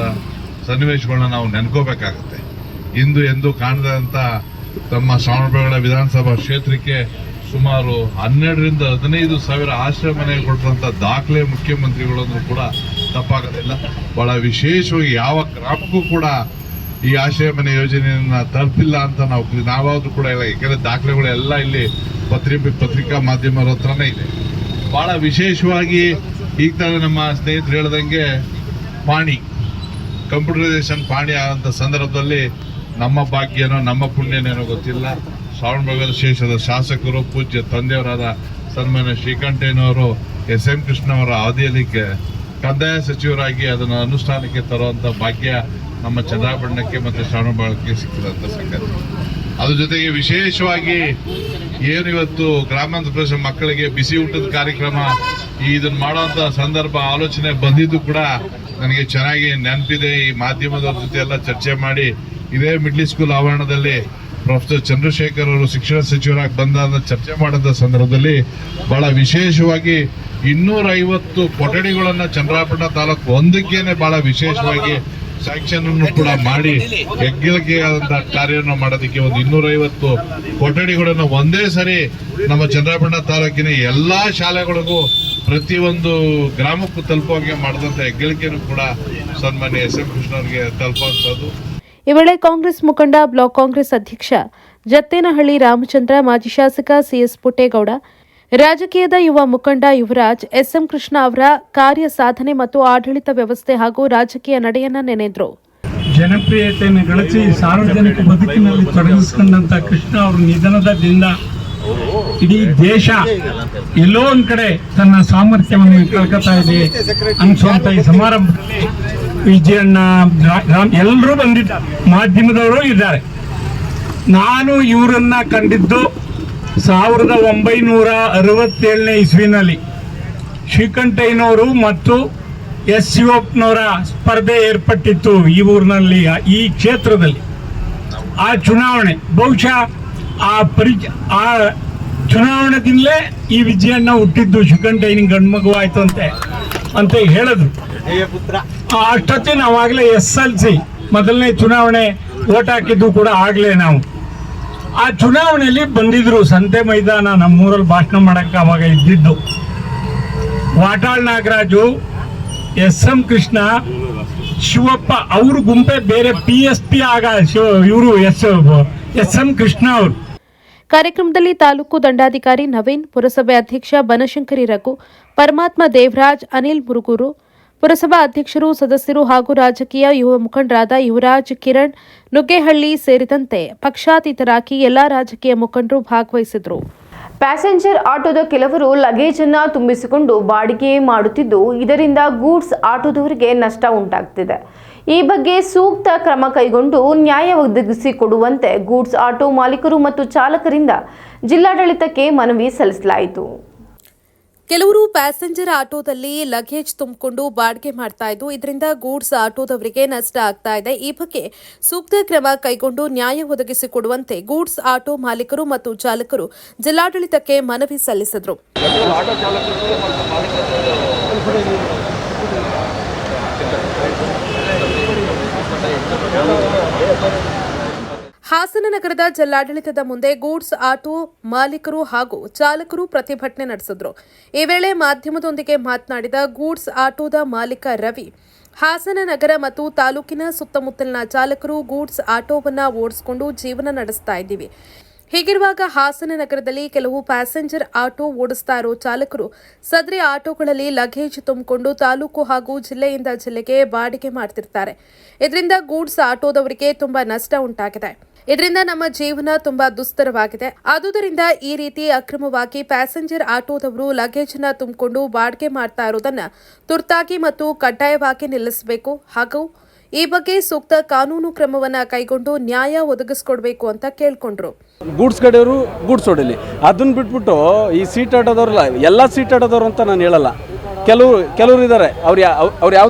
ಸನ್ನಿವೇಶಗಳನ್ನ ನಾವು ನೆನ್ಕೋಬೇಕಾಗತ್ತೆ. ಇಂದು ಎಂದು ಕಾಣದಂಥ ತಮ್ಮ ಶ್ರವಣಬೆಳಗೊಳ ವಿಧಾನಸಭಾ ಕ್ಷೇತ್ರಕ್ಕೆ ಸುಮಾರು 12ರಿಂದ 15 ಸಾವಿರ ಆಶ್ರಯ ಮನೆ ಕೊಟ್ಟಂತ ದಾಖಲೆ ಮುಖ್ಯಮಂತ್ರಿಗಳು ಅಂದ್ರೂ ಕೂಡ ತಪ್ಪಾಗೋದಿಲ್ಲ. ಬಹಳ ವಿಶೇಷವಾಗಿ ಯಾವ ಗ್ರಾಮಕ್ಕೂ ಕೂಡ ಈ ಆಶ್ರಯ ಮನೆ ಯೋಜನೆಯನ್ನ ತಲುಪಿಲ್ಲ ಅಂತ ನಾವಾದ್ರೂ ಕೂಡ ಇಲ್ಲ. ಯಾಕೆಂದ್ರೆ ದಾಖಲೆಗಳು ಎಲ್ಲ ಇಲ್ಲಿ ಪತ್ರಿಕಾ ಮಾಧ್ಯಮರ ಹತ್ರನೇ ಇದೆ. ಬಹಳ ವಿಶೇಷವಾಗಿ ಈಗ ತಾನೇ ನಮ್ಮ ಸ್ನೇಹಿತರು ಹೇಳ್ದಂಗೆ ಪಾಣಿ ಕಂಪ್ಯೂಟರೈಸೇಷನ್ ಪಾಣಿ ಆದಂಥ ಸಂದರ್ಭದಲ್ಲಿ ನಮ್ಮ ಭಾಗ್ಯನೋ ನಮ್ಮ ಪುಣ್ಯನೇನೋ ಗೊತ್ತಿಲ್ಲ, ಶ್ರವಣಬೆಳಗೊಳ ಶೇಷದ ಶಾಸಕರು ಪೂಜ್ಯ ತಂದೆಯವರಾದ ಸನ್ಮಾನ್ಯ ಶ್ರೀಕಂಠಯ್ಯನವರು ಎಸ್ಎಂ ಕೃಷ್ಣ ಅವರ ಅವಧಿಯಲ್ಲಿ ಕಂದಾಯ ಸಚಿವರಾಗಿ ಅದನ್ನು ಅನುಷ್ಠಾನಕ್ಕೆ ತರುವಂಥ ಭಾಗ್ಯ ನಮ್ಮ ಚನ್ನರಾಯಪಟ್ಟಣಕ್ಕೆ ಮತ್ತು ಶ್ರವಣಬೆಳಗೊಳಕ್ಕೆ ಸಿಕ್ಕಿದಂಥ ಸಂಗತಿ. ಅದ್ರ ಜೊತೆಗೆ ವಿಶೇಷವಾಗಿ ಏನು ಇವತ್ತು ಗ್ರಾಮಾಂತರ ಪ್ರದೇಶ ಮಕ್ಕಳಿಗೆ ಬಿಸಿ ಊಟದ ಕಾರ್ಯಕ್ರಮ ಇದನ್ನ ಮಾಡುವಂಥ ಸಂದರ್ಭ ಆಲೋಚನೆ ಬಂದಿದ್ದು ಕೂಡ ನನಗೆ ಚೆನ್ನಾಗಿ ನೆನಪಿದೆ. ಈ ಮಾಧ್ಯಮದವ್ರ ಜೊತೆ ಎಲ್ಲ ಚರ್ಚೆ ಮಾಡಿ ಇದೇ ಮಿಡ್ಲ್ ಸ್ಕೂಲ್ ಆವರಣದಲ್ಲಿ ಪ್ರೊಫೆಸರ್ ಚಂದ್ರಶೇಖರ್ ಅವರು ಶಿಕ್ಷಣ ಸಚಿವರಾಗಿ ಬಂದ ಚರ್ಚೆ ಮಾಡಿದ ಸಂದರ್ಭದಲ್ಲಿ ಬಹಳ ವಿಶೇಷವಾಗಿ 250 ಕೊಠಡಿಗಳನ್ನ ಚನ್ನರಾಯಪಟ್ಟಣ ತಾಲೂಕು ಒಂದಕ್ಕೇನೆ ಬಹಳ ವಿಶೇಷವಾಗಿ ಸ್ಯಾಂಕ್ಷನ್ ಅನ್ನು ಕೂಡ ಮಾಡಿ ಹೆಗ್ಗಳಿಕೆ ಆದಂತಹ ಕಾರ್ಯವನ್ನು ಮಾಡೋದಕ್ಕೆ ಒಂದು 250 ಕೊಠಡಿಗಳನ್ನು ಒಂದೇ ಸರಿ ನಮ್ಮ ಚನ್ನರಾಯಪಟ್ಟಣ ತಾಲೂಕಿನ ಎಲ್ಲಾ ಶಾಲೆಗಳಿಗೂ ಪ್ರತಿಯೊಂದು ಗ್ರಾಮಕ್ಕೂ ತಲುಪುವಂಗೆ ಮಾಡಿದಂತ ಹೆಗ್ಗಳಿಕೆಯನ್ನು ಕೂಡ ಸನ್ಮಾನ್ಯ ಎಸ್ಎಂ ಕೃಷ್ಣ ಅವರಿಗೆ ತಲುಪುವಂಥದ್ದು. ಈ ವೇಳೆ ಕಾಂಗ್ರೆಸ್ ಮುಖಂಡ, ಬ್ಲಾಕ್ ಕಾಂಗ್ರೆಸ್ ಅಧ್ಯಕ್ಷ ಜತ್ತೇನಹಳ್ಳಿ ರಾಮಚಂದ್ರ, ಮಾಜಿ ಶಾಸಕ ಸಿಎಸ್ ಪುಟ್ಟೇಗೌಡ, ರಾಜಕೀಯದ ಯುವ ಮುಖಂಡ ಯುವರಾಜ್, ಎಸ್ಎಂ ಕೃಷ್ಣ ಅವರ ಕಾರ್ಯ ಸಾಧನೆ ಮತ್ತು ಆಡಳಿತ ವ್ಯವಸ್ಥೆ ಹಾಗೂ ರಾಜಕೀಯ ನಡೆಯನ್ನ ನೆನೆದ್ರು. ಜನಪ್ರಿಯತೆಯನ್ನು ಗಳಿಸಿ ಸಾರ್ವಜನಿಕ ಬದುಕಿನಲ್ಲಿ ತೊಡಗಿಸಿಕೊಂಡಂತ ಕೃಷ್ಣ ಅವರ ನಿಧನದಿಂದ ಇಡೀ ದೇಶ ಎಲ್ಲೋ ಒಂದ್ ಕಡೆ ತನ್ನ ಸಾಮರ್ಥ್ಯವನ್ನು ಕಳ್ಕೊತಾ ಇದೆ ಅನ್ಸುವಂತ ಈ ಸಮಾರಂಭದಲ್ಲಿ ವಿಜಯಣ್ಣ, ಎಲ್ಲರೂ ಬಂದಿದ್ದಾರೆ, ಮಾಧ್ಯಮದವರು ಇದ್ದಾರೆ. ನಾನು ಇವರನ್ನ ಕಂಡಿದ್ದು 1967ನೇ ಇಸ್ವಿನಲ್ಲಿ ಶ್ರೀಕಂಠಯ್ಯನವರು ಮತ್ತು ಎಸ್ ಶಿವಪ್ಪನವರ ಸ್ಪರ್ಧೆ ಏರ್ಪಟ್ಟಿತ್ತು ಈ ಊರಿನಲ್ಲಿ, ಈ ಕ್ಷೇತ್ರದಲ್ಲಿ. ಆ ಚುನಾವಣೆ ಬಹುಶಃ ಆ ಚುನಾವಣೆದಿಂದಲೇ ಈ ವಿಜಯಣ್ಣ ಹುಟ್ಟಿದ್ದು, ಶ್ರೀಕಂಠಯ್ಯನ ಗಂಡ್ಮಗು ಆಯ್ತು ಅಂತ ಹೇಳಿದ್ರು. ಅಷ್ಟೊತ್ತಿಗೆ ನಾವಾಗಲೇ SLC ಮೊದಲನೇ ಚುನಾವಣೆ ಓಟ್ ಹಾಕಿದ್ದು ಕೂಡ ಆಗಲೇ ನಾವು. ಆ ಚುನಾವಣೆಯಲ್ಲಿ ಬಂದಿದ್ರು ಸಂತೆ ಮೈದಾನ ನಮ್ಮೂರಲ್ಲಿ ಭಾಷಣ ಮಾಡಕ್ಕೆ ಅವಾಗ ಇದ್ದಿದ್ದು. ವಾಟಾಳ್ ನಾಗರಾಜು, ಎಸ್ಎಂ ಕೃಷ್ಣ, ಶಿವಪ್ಪ ಅವ್ರ ಗುಂಪೆ ಬೇರೆ, PSP ಆಗ ಇವರು ಎಸ್ಎಂ ಕೃಷ್ಣ ಅವರು. ಕಾರ್ಯಕ್ರಮದಲ್ಲಿ ತಾಲೂಕು ದಂಡಾಧಿಕಾರಿ ನವೀನ್, ಪುರಸಭೆ ಅಧ್ಯಕ್ಷ ಬನಶಂಕರಿ ರಘು, ಪರಮಾತ್ಮ ದೇವರಾಜ್, ಅನಿಲ್ ಮುರುಗೂರು, ಪುರಸಭಾ ಅಧ್ಯಕ್ಷರು, ಸದಸ್ಯರು ಹಾಗೂ ರಾಜಕೀಯ ಯುವ ಮುಖಂಡರಾದ ಯುವರಾಜ್, ಕಿರಣ್, ನುಗ್ಗೇಹಳ್ಳಿ ಸೇರಿದಂತೆ ಪಕ್ಷಾತೀತರಾಗಿ ಎಲ್ಲಾ ರಾಜಕೀಯ ಮುಖಂಡರು ಭಾಗವಹಿಸಿದ್ರು. ಪ್ಯಾಸೆಂಜರ್ ಆಟೋದ ಕೆಲವರು ಲಗೇಜ್ ಅನ್ನ ತುಂಬಿಸಿಕೊಂಡು ಬಾಡಿಗೆ ಮಾಡುತ್ತಿದ್ದು, ಇದರಿಂದ ಗೂಡ್ಸ್ ಆಟೋದವರಿಗೆ ನಷ್ಟ ಉಂಟಾಗ್ತಿದೆ. ಈ ಬಗ್ಗೆ ಸೂಕ್ತ ಕ್ರಮ ಕೈಗೊಂಡು ನ್ಯಾಯ ಒದಗಿಸಿಕೊಡುವಂತೆ ಗೂಡ್ಸ್ ಆಟೋ ಮಾಲೀಕರು ಮತ್ತು ಚಾಲಕರಿಂದ ಜಿಲ್ಲಾಡಳಿತಕ್ಕೆ ಮನವಿ ಸಲ್ಲಿಸಲಾಯಿತು. ಕೆಲವರು ಪ್ಯಾಸೆಂಜರ್ ಆಟೋದಲ್ಲಿ ಲಗೇಜ್ ತುಂಬಿಕೊಂಡು ಬಾಡಿಗೆ ಮಾಡ್ತಾ ಇದ್ದು, ಇದರಿಂದ ಗೂಡ್ಸ್ ಆಟೋದವರಿಗೆ ನಷ್ಟ ಆಗ್ತಾ ಇದೆ. ಈ ಬಗ್ಗೆ ಸೂಕ್ತ ಕ್ರಮ ಕೈಗೊಂಡು ನ್ಯಾಯ ಒದಗಿಸಿಕೊಡುವಂತೆ ಗೂಡ್ಸ್ ಆಟೋ ಮಾಲೀಕರು ಮತ್ತು ಚಾಲಕರು ಜಿಲ್ಲಾಡಳಿತಕ್ಕೆ ಮನವಿ ಸಲ್ಲಿಸಿದರು. ಹಾಸನ ನಗರದ ಜಿಲ್ಲಾಡಳಿತದ ಮುಂದೆ ಗೂಡ್ಸ್ ಆಟೋ ಮಾಲೀಕರು ಹಾಗೂ ಚಾಲಕರು ಪ್ರತಿಭಟನೆ ನಡೆಸಿದ್ರು. ಈ ವೇಳೆ ಮಾಧ್ಯಮದೊಂದಿಗೆ ಮಾತನಾಡಿದ ಗೂಡ್ಸ್ ಆಟೋದ ಮಾಲೀಕ ರವಿ, ಹಾಸನ ನಗರ ಮತ್ತು ತಾಲೂಕಿನ ಸುತ್ತಮುತ್ತಲಿನ ಚಾಲಕರು ಗೂಡ್ಸ್ ಆಟೋವನ್ನ ಓಡಿಸಿಕೊಂಡು ಜೀವನ ನಡೆಸ್ತಾ ಇದ್ದೀವಿ. ಹೀಗಿರುವಾಗ ಹಾಸನ ನಗರದಲ್ಲಿ ಕೆಲವು ಪ್ಯಾಸೆಂಜರ್ ಆಟೋ ಓಡಿಸ್ತಾ ಇರೋ ಚಾಲಕರು ಸದರಿ ಆಟೋಗಳಲ್ಲಿ ಲಗೇಜ್ ತುಂಬಿಕೊಂಡು ತಾಲೂಕು ಹಾಗೂ ಜಿಲ್ಲೆಯಿಂದ ಜಿಲ್ಲೆಗೆ ಬಾಡಿಗೆ ಮಾಡ್ತಿರ್ತಾರೆ. ಇದರಿಂದ ಗೂಡ್ಸ್ ಆಟೋದವರಿಗೆ ತುಂಬಾ ನಷ್ಟ ಉಂಟಾಗಿದೆ. ಇದರಿಂದ ನಮ್ಮ ಜೀವನ ತುಂಬಾ ದುಸ್ತರವಾಗಿದೆ. ಆದುದರಿಂದ ಈ ರೀತಿ ಅಕ್ರಮವಾಗಿ ಪ್ಯಾಸೆಂಜರ್ ಆಟೋದವರು ಲಗೇಜ್ ಅನ್ನ ತುಂಬಿಕೊಂಡು ಬಾಡಿಗೆ ಮಾಡ್ತಾ ಇರೋದನ್ನ ತುರ್ತಾಗಿ ಮತ್ತು ಕಡ್ಡಾಯವಾಗಿ ನಿಲ್ಲಿಸಬೇಕು ಹಾಗೂ ಈ ಬಗ್ಗೆ ಸೂಕ್ತ ಕಾನೂನು ಕ್ರಮವನ್ನ ಕೈಗೊಂಡು ನ್ಯಾಯ ಒದಗಿಸ್ಕೊಡ್ಬೇಕು ಅಂತ ಕೇಳ್ಕೊಂಡ್ರು. ಗೂಡ್ಸ್ ಗಾಡಿಯವರು ಗೂಡ್ಸ್ ಹೊಡಿಲಿ, ಅದನ್ನ ಬಿಟ್ಬಿಟ್ಟು ಈ ಸೀಟ್ ಆಟೋದವ್ರಲ್ಲ, ಎಲ್ಲ ಸೀಟ್ ಆಟೋದವ್ರು ಅಂತ ನಾನು ಹೇಳಲ್ಲ. ಕೆಲವರು ಇದ್ದಾರೆ, ಅವ್ರು ಯಾವ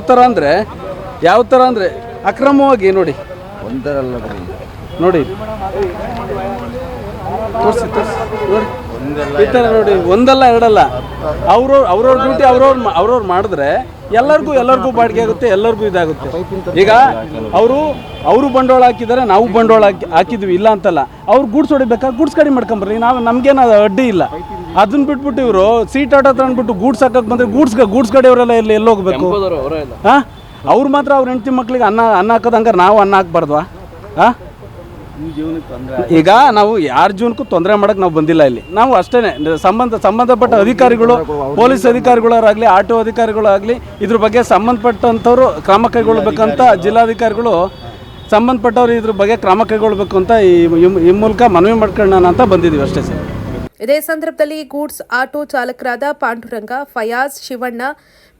ಥರ ಅಂದರೆ ಅಕ್ರಮವಾಗಿ ನೋಡಿ ನೋಡಿ ತೋರಿಸಿ ನೋಡಿ ಈ ಥರ ನೋಡಿ, ಒಂದಲ್ಲ ಎರಡಲ್ಲ, ಅವ್ರವ್ರ ಡ್ಯೂಟಿ ಅವ್ರವ್ರು ಮಾಡಿದ್ರೆ ಎಲ್ಲರಿಗೂ ಬಾಡಿಗೆ ಆಗುತ್ತೆ, ಎಲ್ಲರಿಗೂ ಇದಾಗುತ್ತೆ. ಈಗ ಅವರು ಬಂಡವಾಳ ಹಾಕಿದ್ದಾರೆ, ನಾವು ಬಂಡವಾಳ ಹಾಕಿದ್ವಿ, ಇಲ್ಲ ಅಂತಲ್ಲ. ಅವ್ರು ಗೂಡ್ಸ್ ಹೊಡಿಬೇಕಾದ್ರೆ ಗೂಡ್ಸ್ ಗಾಡಿ ಮಾಡ್ಕೊಂಬರ್ರಿ, ನಮಗೇನು ಅಡ್ಡಿ ಇಲ್ಲ. ಅದನ್ನ ಬಿಟ್ಬಿಟ್ಟು ಇವರು ಸೀಟ್ ಆಟೋ ಹತ್ರ ಅಂದ್ಬಿಟ್ಟು ಗೂಡ್ಸ್ ಹಾಕಕ್ಕೆ ಬಂದರೆ ಗೂಡ್ಸ್ ಗಾಡಿಯವರೆಲ್ಲ ಎಲ್ಲಿ ಹೋಗ್ಬೇಕು? ಹಾಂ, ಅವ್ರು ಮಾತ್ರ ಅವ್ರ ಹೆಂಡತಿ ಮಕ್ಳಿಗೆ ಅನ್ನ ಹಾಕೋದು, ಹಂಗಾರೆ ನಾವು ಅನ್ನ ಹಾಕ್ಬಾರ್ದ್ವಾ? ಹಾಂ, ಈಗ ನಾವು ಯಾರ ಜೀವನಕ್ಕೂ ತೊಂದರೆ ಮಾಡೋಕ್ಕೆ ನಾವು ಬಂದಿಲ್ಲ ಇಲ್ಲಿ. ನಾವು ಅಷ್ಟೇ ಸಂಬಂಧಪಟ್ಟ ಅಧಿಕಾರಿಗಳು, ಪೊಲೀಸ್ ಅಧಿಕಾರಿಗಳಾಗಲಿ, ಆಟೋ ಅಧಿಕಾರಿಗಳಾಗಲಿ ಇದ್ರ ಬಗ್ಗೆ ಸಂಬಂಧಪಟ್ಟಂಥವ್ರು ಕ್ರಮ ಕೈಗೊಳ್ಬೇಕಂತ ಜಿಲ್ಲಾಧಿಕಾರಿಗಳು ಸಂಬಂಧಪಟ್ಟವ್ರು ಇದ್ರ ಬಗ್ಗೆ ಕ್ರಮ ಕೈಗೊಳ್ಬೇಕು ಅಂತ ಈ ಮೂಲಕ ಮನವಿ ಮಾಡ್ಕೊಳ್ಳೋಣ ಅಂತ ಬಂದಿದ್ದೀವಿ ಅಷ್ಟೇ ಸರ್. ಇದೇ ಸಂದರ್ಭದಲ್ಲಿ ಗೂಡ್ಸ್ ಆಟೋ ಚಾಲಕರಾದ ಪಾಂಡುರಂಗ, ಫಯಾಜ್, ಶಿವಣ್ಣ,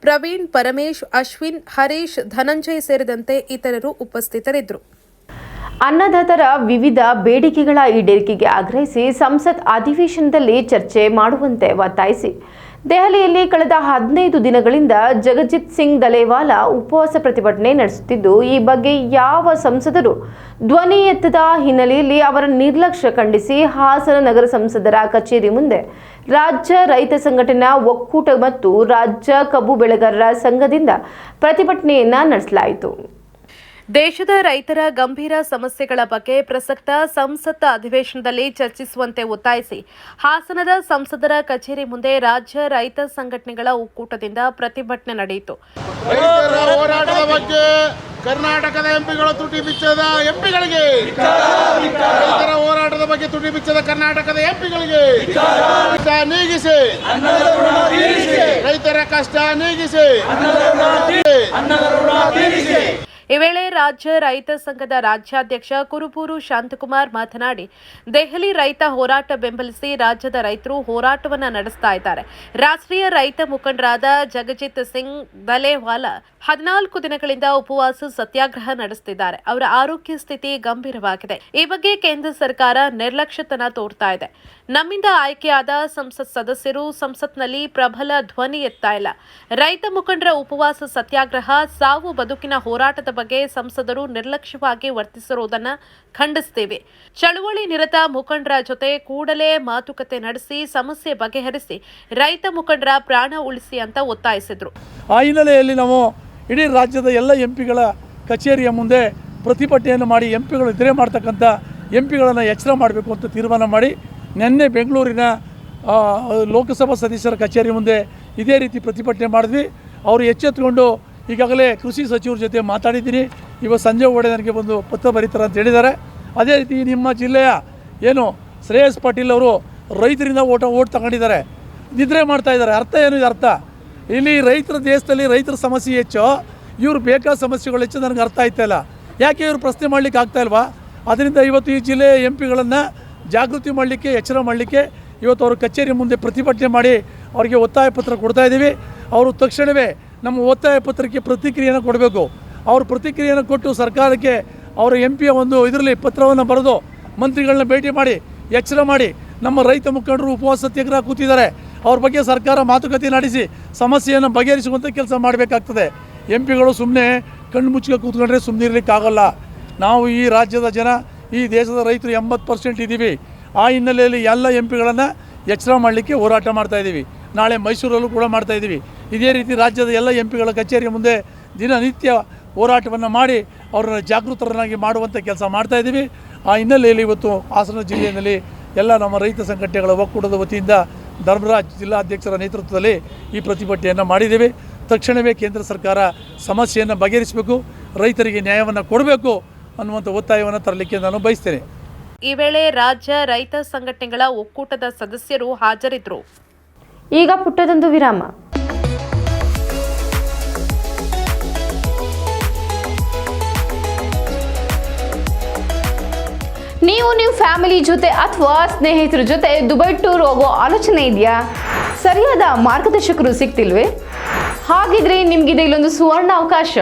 ಪ್ರವೀಣ್, ಪರಮೇಶ್, ಅಶ್ವಿನ್, ಹರೀಶ್, ಧನಂಜಯ್ ಸೇರಿದಂತೆ ಇತರರು ಉಪಸ್ಥಿತರಿದ್ದರು. ಅನ್ನದಾತರ ವಿವಿಧ ಬೇಡಿಕೆಗಳ ಈಡೇರಿಕೆಗೆ ಆಗ್ರಹಿಸಿ ಸಂಸತ್ ಅಧಿವೇಶನದಲ್ಲಿ ಚರ್ಚೆ ಮಾಡುವಂತೆ ಒತ್ತಾಯಿಸಿ ದೆಹಲಿಯಲ್ಲಿ ಕಳೆದ 15 ದಿನಗಳಿಂದ ಜಗಜಿತ್ ಸಿಂಗ್ ದಲೇವಾಲಾ ಉಪವಾಸ ಪ್ರತಿಭಟನೆ ನಡೆಸುತ್ತಿದ್ದು, ಈ ಬಗ್ಗೆ ಯಾವ ಸಂಸದರು ಧ್ವನಿ ಎತ್ತದ ಹಿನ್ನೆಲೆಯಲ್ಲಿ ಅವರ ನಿರ್ಲಕ್ಷ್ಯ ಖಂಡಿಸಿ ಹಾಸನ ನಗರ ಸಂಸದರ ಕಚೇರಿ ಮುಂದೆ ರಾಜ್ಯ ರೈತ ಸಂಘಟನಾ ಒಕ್ಕೂಟ ಮತ್ತು ರಾಜ್ಯ ಕಬ್ಬು ಬೆಳೆಗಾರರ ಸಂಘದಿಂದ ಪ್ರತಿಭಟನೆಯನ್ನ ನಡೆಸಲಾಯಿತು. ದೇಶದ ರೈತರ ಗಂಭೀರ ಸಮಸ್ಯೆಗಳ ಬಗ್ಗೆ ಪ್ರಸಕ್ತ ಸಂಸತ್ ಅಧಿವೇಶನದಲ್ಲಿ ಚರ್ಚಿಸುವಂತೆ ಒತ್ತಾಯಿಸಿ ಹಾಸನದ ಸಂಸದರ ಕಚೇರಿ ಮುಂದೆ ರಾಜ್ಯ ರೈತ ಸಂಘಟನೆಗಳ ಒಕ್ಕೂಟದಿಂದ ಪ್ರತಿಭಟನೆ ನಡೆಯಿತು. ರೈತರ ಹೋರಾಟದ ಬಗ್ಗೆ ಕರ್ನಾಟಕದ ಎಂಪಿಗಳು ತುಟಿ ಬಿಚ್ಚದ ಎಂಪಿಗಳಿಗೆ, ರೈತರ ಹೋರಾಟದ ಬಗ್ಗೆ ತುಟಿ ಬಿಚ್ಚದ ಕರ್ನಾಟಕದ ಎಂಪಿಗಳಿಗೆ ನೀಗಿಸಿ, ರೈತರ ಕಷ್ಟ ನೀಗಿಸಿ. ಈ ವೇಳೆ ರಾಜ್ಯ ರೈತ ಸಂಘದ ರಾಜ್ಯಾಧ್ಯಕ್ಷ ಕುರುಬೂರು ಶಾಂತಕುಮಾರ್ ಮಾತನಾಡಿ, ದೆಹಲಿ ರೈತ ಹೋರಾಟ ಬೆಂಬಲಿಸಿ ರಾಜ್ಯದ ರೈತರು ಹೋರಾಟವನ್ನು ನಡೆಸ್ತಾ ಇದ್ದಾರೆ. ರಾಷ್ಟ್ರೀಯ ರೈತ ಮುಖಂಡರಾದ ಜಗಜಿತ್ ಸಿಂಗ್ ದಲೇವಾಲಾ 14 ದಿನಗಳಿಂದ ಉಪವಾಸ ಸತ್ಯಾಗ್ರಹ ನಡೆಸುತ್ತಿದ್ದಾರೆ. ಅವರ ಆರೋಗ್ಯ ಸ್ಥಿತಿ ಗಂಭೀರವಾಗಿದೆ. ಈ ಬಗ್ಗೆ ಕೇಂದ್ರ ಸರ್ಕಾರ ನಿರ್ಲಕ್ಷ್ಯತನ ತೋರ್ತಾ ಇದೆ. ನಮ್ಮಿಂದ ಆಯ್ಕೆಯಾದ ಸಂಸತ್ ಸದಸ್ಯರು ಸಂಸತ್ನಲ್ಲಿ ಪ್ರಬಲ ಧ್ವನಿ ಎತ್ತಾ ಇಲ್ಲ. ರೈತ ಮುಖಂಡರ ಉಪವಾಸ ಸತ್ಯಾಗ್ರಹ, ಸಾವು ಬದುಕಿನ ಹೋರಾಟದ ಬಗ್ಗೆ ಸಂಸದರು ನಿರ್ಲಕ್ಷ್ಯವಾಗಿ ವರ್ತಿಸಿರುವುದನ್ನು ಖಂಡಿಸುತ್ತೇವೆ. ಚಳುವಳಿ ನಿರತ ಮುಖಂಡರ ಜೊತೆ ಕೂಡಲೇ ಮಾತುಕತೆ ನಡೆಸಿ ಸಮಸ್ಯೆ ಬಗೆಹರಿಸಿ ರೈತ ಮುಖಂಡರ ಪ್ರಾಣ ಉಳಿಸಿ ಅಂತ ಒತ್ತಾಯಿಸಿದರು. ಆ ಹಿನ್ನೆಲೆಯಲ್ಲಿ ನಾವು ಇಡೀ ರಾಜ್ಯದ ಎಲ್ಲ ಎಂಪಿಗಳ ಕಚೇರಿಯ ಮುಂದೆ ಪ್ರತಿಭಟನೆಯನ್ನು ಮಾಡಿ ಎಂಪಿಗಳು ಎದುರೇ ಮಾಡ್ತಕ್ಕಂಥ ಎಂಪಿಗಳನ್ನು ಎಚ್ಚರ ಮಾಡಬೇಕು ಅಂತ ತೀರ್ಮಾನ ಮಾಡಿ ನಿನ್ನೆ ಬೆಂಗಳೂರಿನ ಲೋಕಸಭಾ ಸದಸ್ಯರ ಕಚೇರಿ ಮುಂದೆ ಇದೇ ರೀತಿ ಪ್ರತಿಭಟನೆ ಮಾಡಿದ್ವಿ. ಅವರು ಎಚ್ಚೆತ್ತುಕೊಂಡು ಈಗಾಗಲೇ ಕೃಷಿ ಸಚಿವರ ಜೊತೆ ಮಾತಾಡಿದ್ದೀನಿ. ಇವತ್ತು ಸಂಜೆ ಒಳಗಡೆ ನನಗೆ ಒಂದು ಪತ್ರ ಬರೀತಾರೆ ಅಂತ ಹೇಳಿದ್ದಾರೆ. ಅದೇ ರೀತಿ ನಿಮ್ಮ ಜಿಲ್ಲೆಯ ಏನು ಶ್ರೇಯಸ್ ಪಾಟೀಲ್ ಅವರು ರೈತರಿಂದ ಓಟ್ ತಗೊಂಡಿದ್ದಾರೆ, ನಿದ್ರೆ ಮಾಡ್ತಾಯಿದ್ದಾರೆ. ಅರ್ಥ ಏನು ಇದು? ಅರ್ಥ ಇಲ್ಲಿ ರೈತರ ದೇಶದಲ್ಲಿ ರೈತರ ಸಮಸ್ಯೆ ಹೆಚ್ಚು, ಇವರು ಬೇಕಾದ ಸಮಸ್ಯೆಗಳು ಹೆಚ್ಚು. ನನಗೆ ಅರ್ಥ ಆಯ್ತಾಯಿಲ್ಲ, ಯಾಕೆ ಇವರು ಪ್ರಶ್ನೆ ಮಾಡಲಿಕ್ಕೆ ಆಗ್ತಾಯಿಲ್ವಾ? ಅದರಿಂದ ಇವತ್ತು ಈ ಜಿಲ್ಲೆಯ ಎಂಪಿಗಳನ್ನು ಜಾಗೃತಿ ಮಾಡಲಿಕ್ಕೆ, ಎಚ್ಚರ ಮಾಡಲಿಕ್ಕೆ ಇವತ್ತು ಅವ್ರ ಕಚೇರಿ ಮುಂದೆ ಪ್ರತಿಭಟನೆ ಮಾಡಿ ಅವರಿಗೆ ಒತ್ತಾಯ ಪತ್ರ ಕೊಡ್ತಾ ಇದ್ದೀವಿ. ಅವರು ತಕ್ಷಣವೇ ನಮ್ಮ ಒತ್ತಾಯ ಪತ್ರಕ್ಕೆ ಪ್ರತಿಕ್ರಿಯೆಯನ್ನು ಕೊಡಬೇಕು. ಅವರು ಪ್ರತಿಕ್ರಿಯೆಯನ್ನು ಕೊಟ್ಟು ಸರ್ಕಾರಕ್ಕೆ ಅವರ ಎಂಪಿಯ ಒಂದು ಇದರಲ್ಲಿ ಪತ್ರವನ್ನು ಬರೆದು ಮಂತ್ರಿಗಳನ್ನ ಭೇಟಿ ಮಾಡಿ ಎಚ್ಚರ ಮಾಡಿ, ನಮ್ಮ ರೈತ ಮುಖಂಡರು ಉಪವಾಸ ಸತ್ಯಾಗ್ರಹ ಕೂತಿದ್ದಾರೆ, ಅವ್ರ ಬಗ್ಗೆ ಸರ್ಕಾರ ಮಾತುಕತೆ ನಡೆಸಿ ಸಮಸ್ಯೆಯನ್ನು ಬಗೆಹರಿಸುವಂಥ ಕೆಲಸ ಮಾಡಬೇಕಾಗ್ತದೆ. ಎಂಪಿಗಳು ಸುಮ್ಮನೆ ಕಣ್ಣು ಮುಚ್ಚಿಗೆ ಕೂತ್ಕೊಂಡ್ರೆ ಸುಮ್ಮನೆ ಇರಲಿಕ್ಕಾಗಲ್ಲ. ನಾವು ಈ ರಾಜ್ಯದ ಜನ, ಈ ದೇಶದ ರೈತರು 80% ಇದ್ದೀವಿ. ಆ ಹಿನ್ನೆಲೆಯಲ್ಲಿ ಎಲ್ಲ ಎಂಪಿಗಳನ್ನು ಎಚ್ಚರ ಮಾಡಲಿಕ್ಕೆ ಹೋರಾಟ ಮಾಡ್ತಾಯಿದ್ದೀವಿ. ನಾಳೆ ಮೈಸೂರಲ್ಲೂ ಕೂಡ ಮಾಡ್ತಾಯಿದ್ದೀವಿ. ಇದೇ ರೀತಿ ರಾಜ್ಯದ ಎಲ್ಲ ಎಂಪಿಗಳ ಕಚೇರಿಯ ಮುಂದೆ ದಿನನಿತ್ಯ ಹೋರಾಟವನ್ನು ಮಾಡಿ ಅವರನ್ನು ಜಾಗೃತರನ್ನಾಗಿ ಮಾಡುವಂಥ ಕೆಲಸ ಮಾಡ್ತಾಯಿದ್ದೀವಿ. ಆ ಹಿನ್ನೆಲೆಯಲ್ಲಿ ಇವತ್ತು ಹಾಸನ ಜಿಲ್ಲೆಯಲ್ಲಿ ಎಲ್ಲ ನಮ್ಮ ರೈತ ಸಂಘಟನೆಗಳ ಒಕ್ಕೂಟದ ವತಿಯಿಂದ ಧರ್ಮರಾಜ್ ಜಿಲ್ಲಾಧ್ಯಕ್ಷರ ನೇತೃತ್ವದಲ್ಲಿ ಈ ಪ್ರತಿಭಟನೆಯನ್ನು ಮಾಡಿದ್ದೇವೆ. ತಕ್ಷಣವೇ ಕೇಂದ್ರ ಸರ್ಕಾರ ಸಮಸ್ಯೆಯನ್ನು ಬಗೆಹರಿಸಬೇಕು, ರೈತರಿಗೆ ನ್ಯಾಯವನ್ನು ಕೊಡಬೇಕು ಅನ್ನುವಂಥ ಒತ್ತಾಯವನ್ನು ತರಲಿಕ್ಕೆ ನಾನು ಬಯಸ್ತೇನೆ. ಈ ವೇಳೆ ರಾಜ್ಯ ರೈತ ಸಂಘಟನೆಗಳ ಒಕ್ಕೂಟದ ಸದಸ್ಯರು ಹಾಜರಿದ್ದರು. ಈಗ ಪುಟ್ಟದೊಂದು ವಿರಾಮ. ನೀವು ನಿಮ್ಮ ಫ್ಯಾಮಿಲಿ ಜೊತೆ ಅಥವಾ ಸ್ನೇಹಿತರ ಜೊತೆ ದುಬೈ ಟೂರ್ ಹೋಗೋ ಆಲೋಚನೆ ಇದೆಯಾ? ಸರಿಯಾದ ಮಾರ್ಗದರ್ಶಕರು ಸಿಗ್ತಿಲ್ವೇ? ಹಾಗಿದ್ರೆ ನಿಮ್ಗಿದೆ ಇಲ್ಲೊಂದು ಸುವರ್ಣ ಅವಕಾಶ.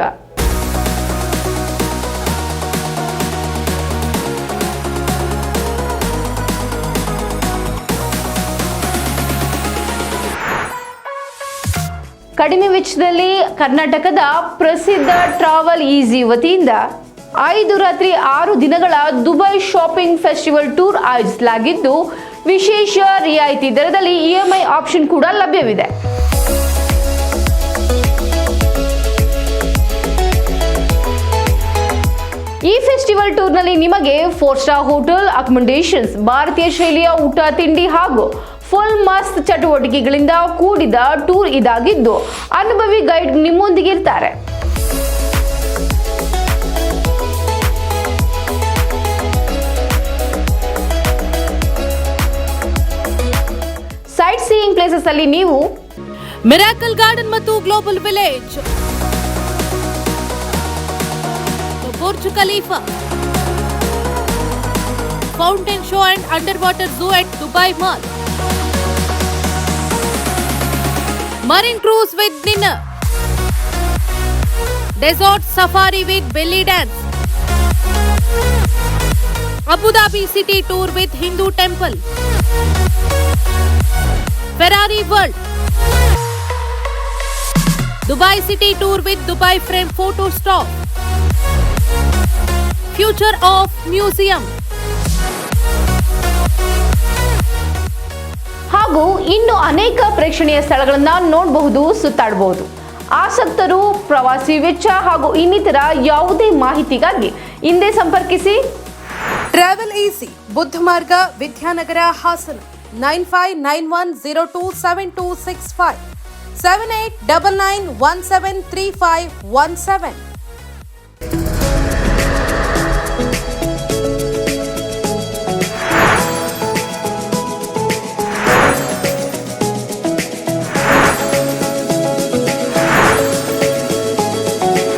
ಕಡಿಮೆ ವೆಚ್ಚದಲ್ಲಿ ಕರ್ನಾಟಕದ ಪ್ರಸಿದ್ಧ ಟ್ರಾವೆಲ್ ಈಸಿ ವತಿಯಿಂದ 5 ರಾತ್ರಿ 6 ದಿನಗಳ ದುಬೈ ಶಾಪಿಂಗ್ ಫೆಸ್ಟಿವಲ್ ಟೂರ್ ಆಯೋಜಿಸಲಾಗಿದ್ದು, ವಿಶೇಷ ರಿಯಾಯಿತಿ ದರದಲ್ಲಿ EMI ಆಪ್ಷನ್ ಕೂಡ ಲಭ್ಯವಿದೆ. ಈ ಫೆಸ್ಟಿವಲ್ ಟೂರ್ನಲ್ಲಿ ನಿಮಗೆ 4 ಸ್ಟಾರ್ ಹೋಟೆಲ್ ಅಕಾಮಿಡೇಷನ್ಸ್, ಭಾರತೀಯ ಶೈಲಿಯ ಊಟ ತಿಂಡಿ ಹಾಗೂ ಫುಲ್ ಮಸ್ತ್ ಚಟುವಟಿಕೆಗಳಿಂದ ಕೂಡಿದ ಟೂರ್ ಇದಾಗಿದ್ದು, ಅನುಭವಿ ಗೈಡ್ ನಿಮ್ಮೊಂದಿಗೆ ಇರ್ತಾರೆ. ಸೈಟ್ ಸೀಯಿಂಗ್ ಪ್ಲೇಸಸ್ ಅಲ್ಲಿ ನೀವು ಮಿರಾಕಲ್ ಗಾರ್ಡನ್ ಮತ್ತು global village, Burj Khalifa, fountain show and under water zoo at Dubai mall, marine cruise with dinner, desert safari with belly dance, Abu Dhabi city tour with Hindu temple, Ferrari World, Dubai city tour with Dubai frame photo stop, Future of Museum ಹಾಗೂ ಇನ್ನು ಅನೇಕ ಪ್ರೇಕ್ಷಣೀಯ ಸ್ಥಳಗಳನ್ನು ನೋಡಬಹುದು, ಸುತ್ತಾಡಬಹುದು. ಆಸಕ್ತರು ಪ್ರವಾಸಿ ವೆಚ್ಚ ಹಾಗೂ ಇನ್ನಿತರ ಯಾವುದೇ ಮಾಹಿತಿಗಾಗಿ ಹಿಂದೆ ಸಂಪರ್ಕಿಸಿ. ಟ್ರಾವೆಲ್ ಈಸಿ, ಬುದ್ಧ ಮಾರ್ಗ, ವಿದ್ಯಾನಗರ, ಹಾಸನ 9591027265 7899173517.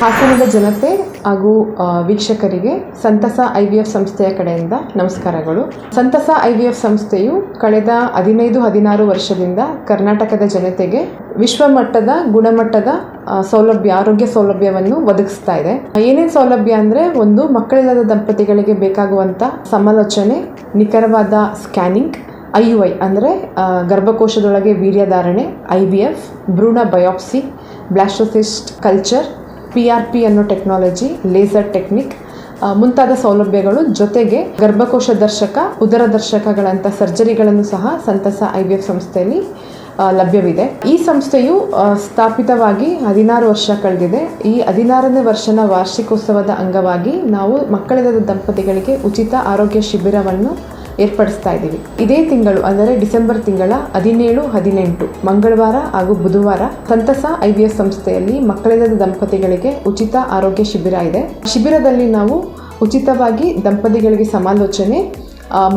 ಹಾಸನದ ಜನತೆ ಹಾಗೂ ವೀಕ್ಷಕರಿಗೆ ಸಂತಸ IVF ಸಂಸ್ಥೆಯ ಕಡೆಯಿಂದ ನಮಸ್ಕಾರಗಳು. ಸಂತಸ IVF ಸಂಸ್ಥೆಯು ಕಳೆದ 15-16 ವರ್ಷದಿಂದ ಕರ್ನಾಟಕದ ಜನತೆಗೆ ವಿಶ್ವಮಟ್ಟದ ಗುಣಮಟ್ಟದ ಸೌಲಭ್ಯ, ಆರೋಗ್ಯ ಸೌಲಭ್ಯವನ್ನು ಒದಗಿಸ್ತಾ ಇದೆ. ಏನೇನು ಸೌಲಭ್ಯ ಅಂದರೆ, ಒಂದು, ಮಕ್ಕಳಿಲ್ಲದ ದಂಪತಿಗಳಿಗೆ ಬೇಕಾಗುವಂಥ ಸಮಾಲೋಚನೆ, ನಿಖರವಾದ ಸ್ಕ್ಯಾನಿಂಗ್, IUI ಅಂದರೆ ಗರ್ಭಕೋಶದೊಳಗೆ ವೀರ್ಯಧಾರಣೆ, IVF, ಭ್ರೂಣ ಬಯಾಪ್ಸಿ, ಬ್ಲಾಸ್ಟೋಸಿಸ್ಟ್ ಕಲ್ಚರ್, PRP ಅನ್ನೋ ಟೆಕ್ನಾಲಜಿ, ಲೇಸರ್ ಟೆಕ್ನಿಕ್ ಮುಂತಾದ ಸೌಲಭ್ಯಗಳು, ಜೊತೆಗೆ ಗರ್ಭಕೋಶ ದರ್ಶಕ, ಉದರ ದರ್ಶಕಗಳಂಥ ಸರ್ಜರಿಗಳನ್ನು ಸಹ ಸಂತಸ IVF ಸಂಸ್ಥೆಯಲ್ಲಿ ಲಭ್ಯವಿದೆ. ಈ ಸಂಸ್ಥೆಯು ಸ್ಥಾಪಿತವಾಗಿ 16 ವರ್ಷ ಕಳೆದಿದೆ. ಈ 16ನೇ ವರ್ಷನ ವಾರ್ಷಿಕೋತ್ಸವದ ಅಂಗವಾಗಿ ನಾವು ಮಕ್ಕಳಿಲ್ಲದ ದಂಪತಿಗಳಿಗೆ ಉಚಿತ ಆರೋಗ್ಯ ಶಿಬಿರವನ್ನು ಏರ್ಪಡಿಸ್ತಾ ಇದ್ದೀವಿ. ಇದೇ ತಿಂಗಳು ಅಂದರೆ ಡಿಸೆಂಬರ್ ತಿಂಗಳ 17, 18 ಮಂಗಳವಾರ ಹಾಗೂ ಬುಧವಾರ ಸಂತಸ IVF ಸಂಸ್ಥೆಯಲ್ಲಿ ಮಕ್ಕಳಿಲ್ಲದ ದಂಪತಿಗಳಿಗೆ ಉಚಿತ ಆರೋಗ್ಯ ಶಿಬಿರ ಇದೆ. ಶಿಬಿರದಲ್ಲಿ ನಾವು ಉಚಿತವಾಗಿ ದಂಪತಿಗಳಿಗೆ ಸಮಾಲೋಚನೆ,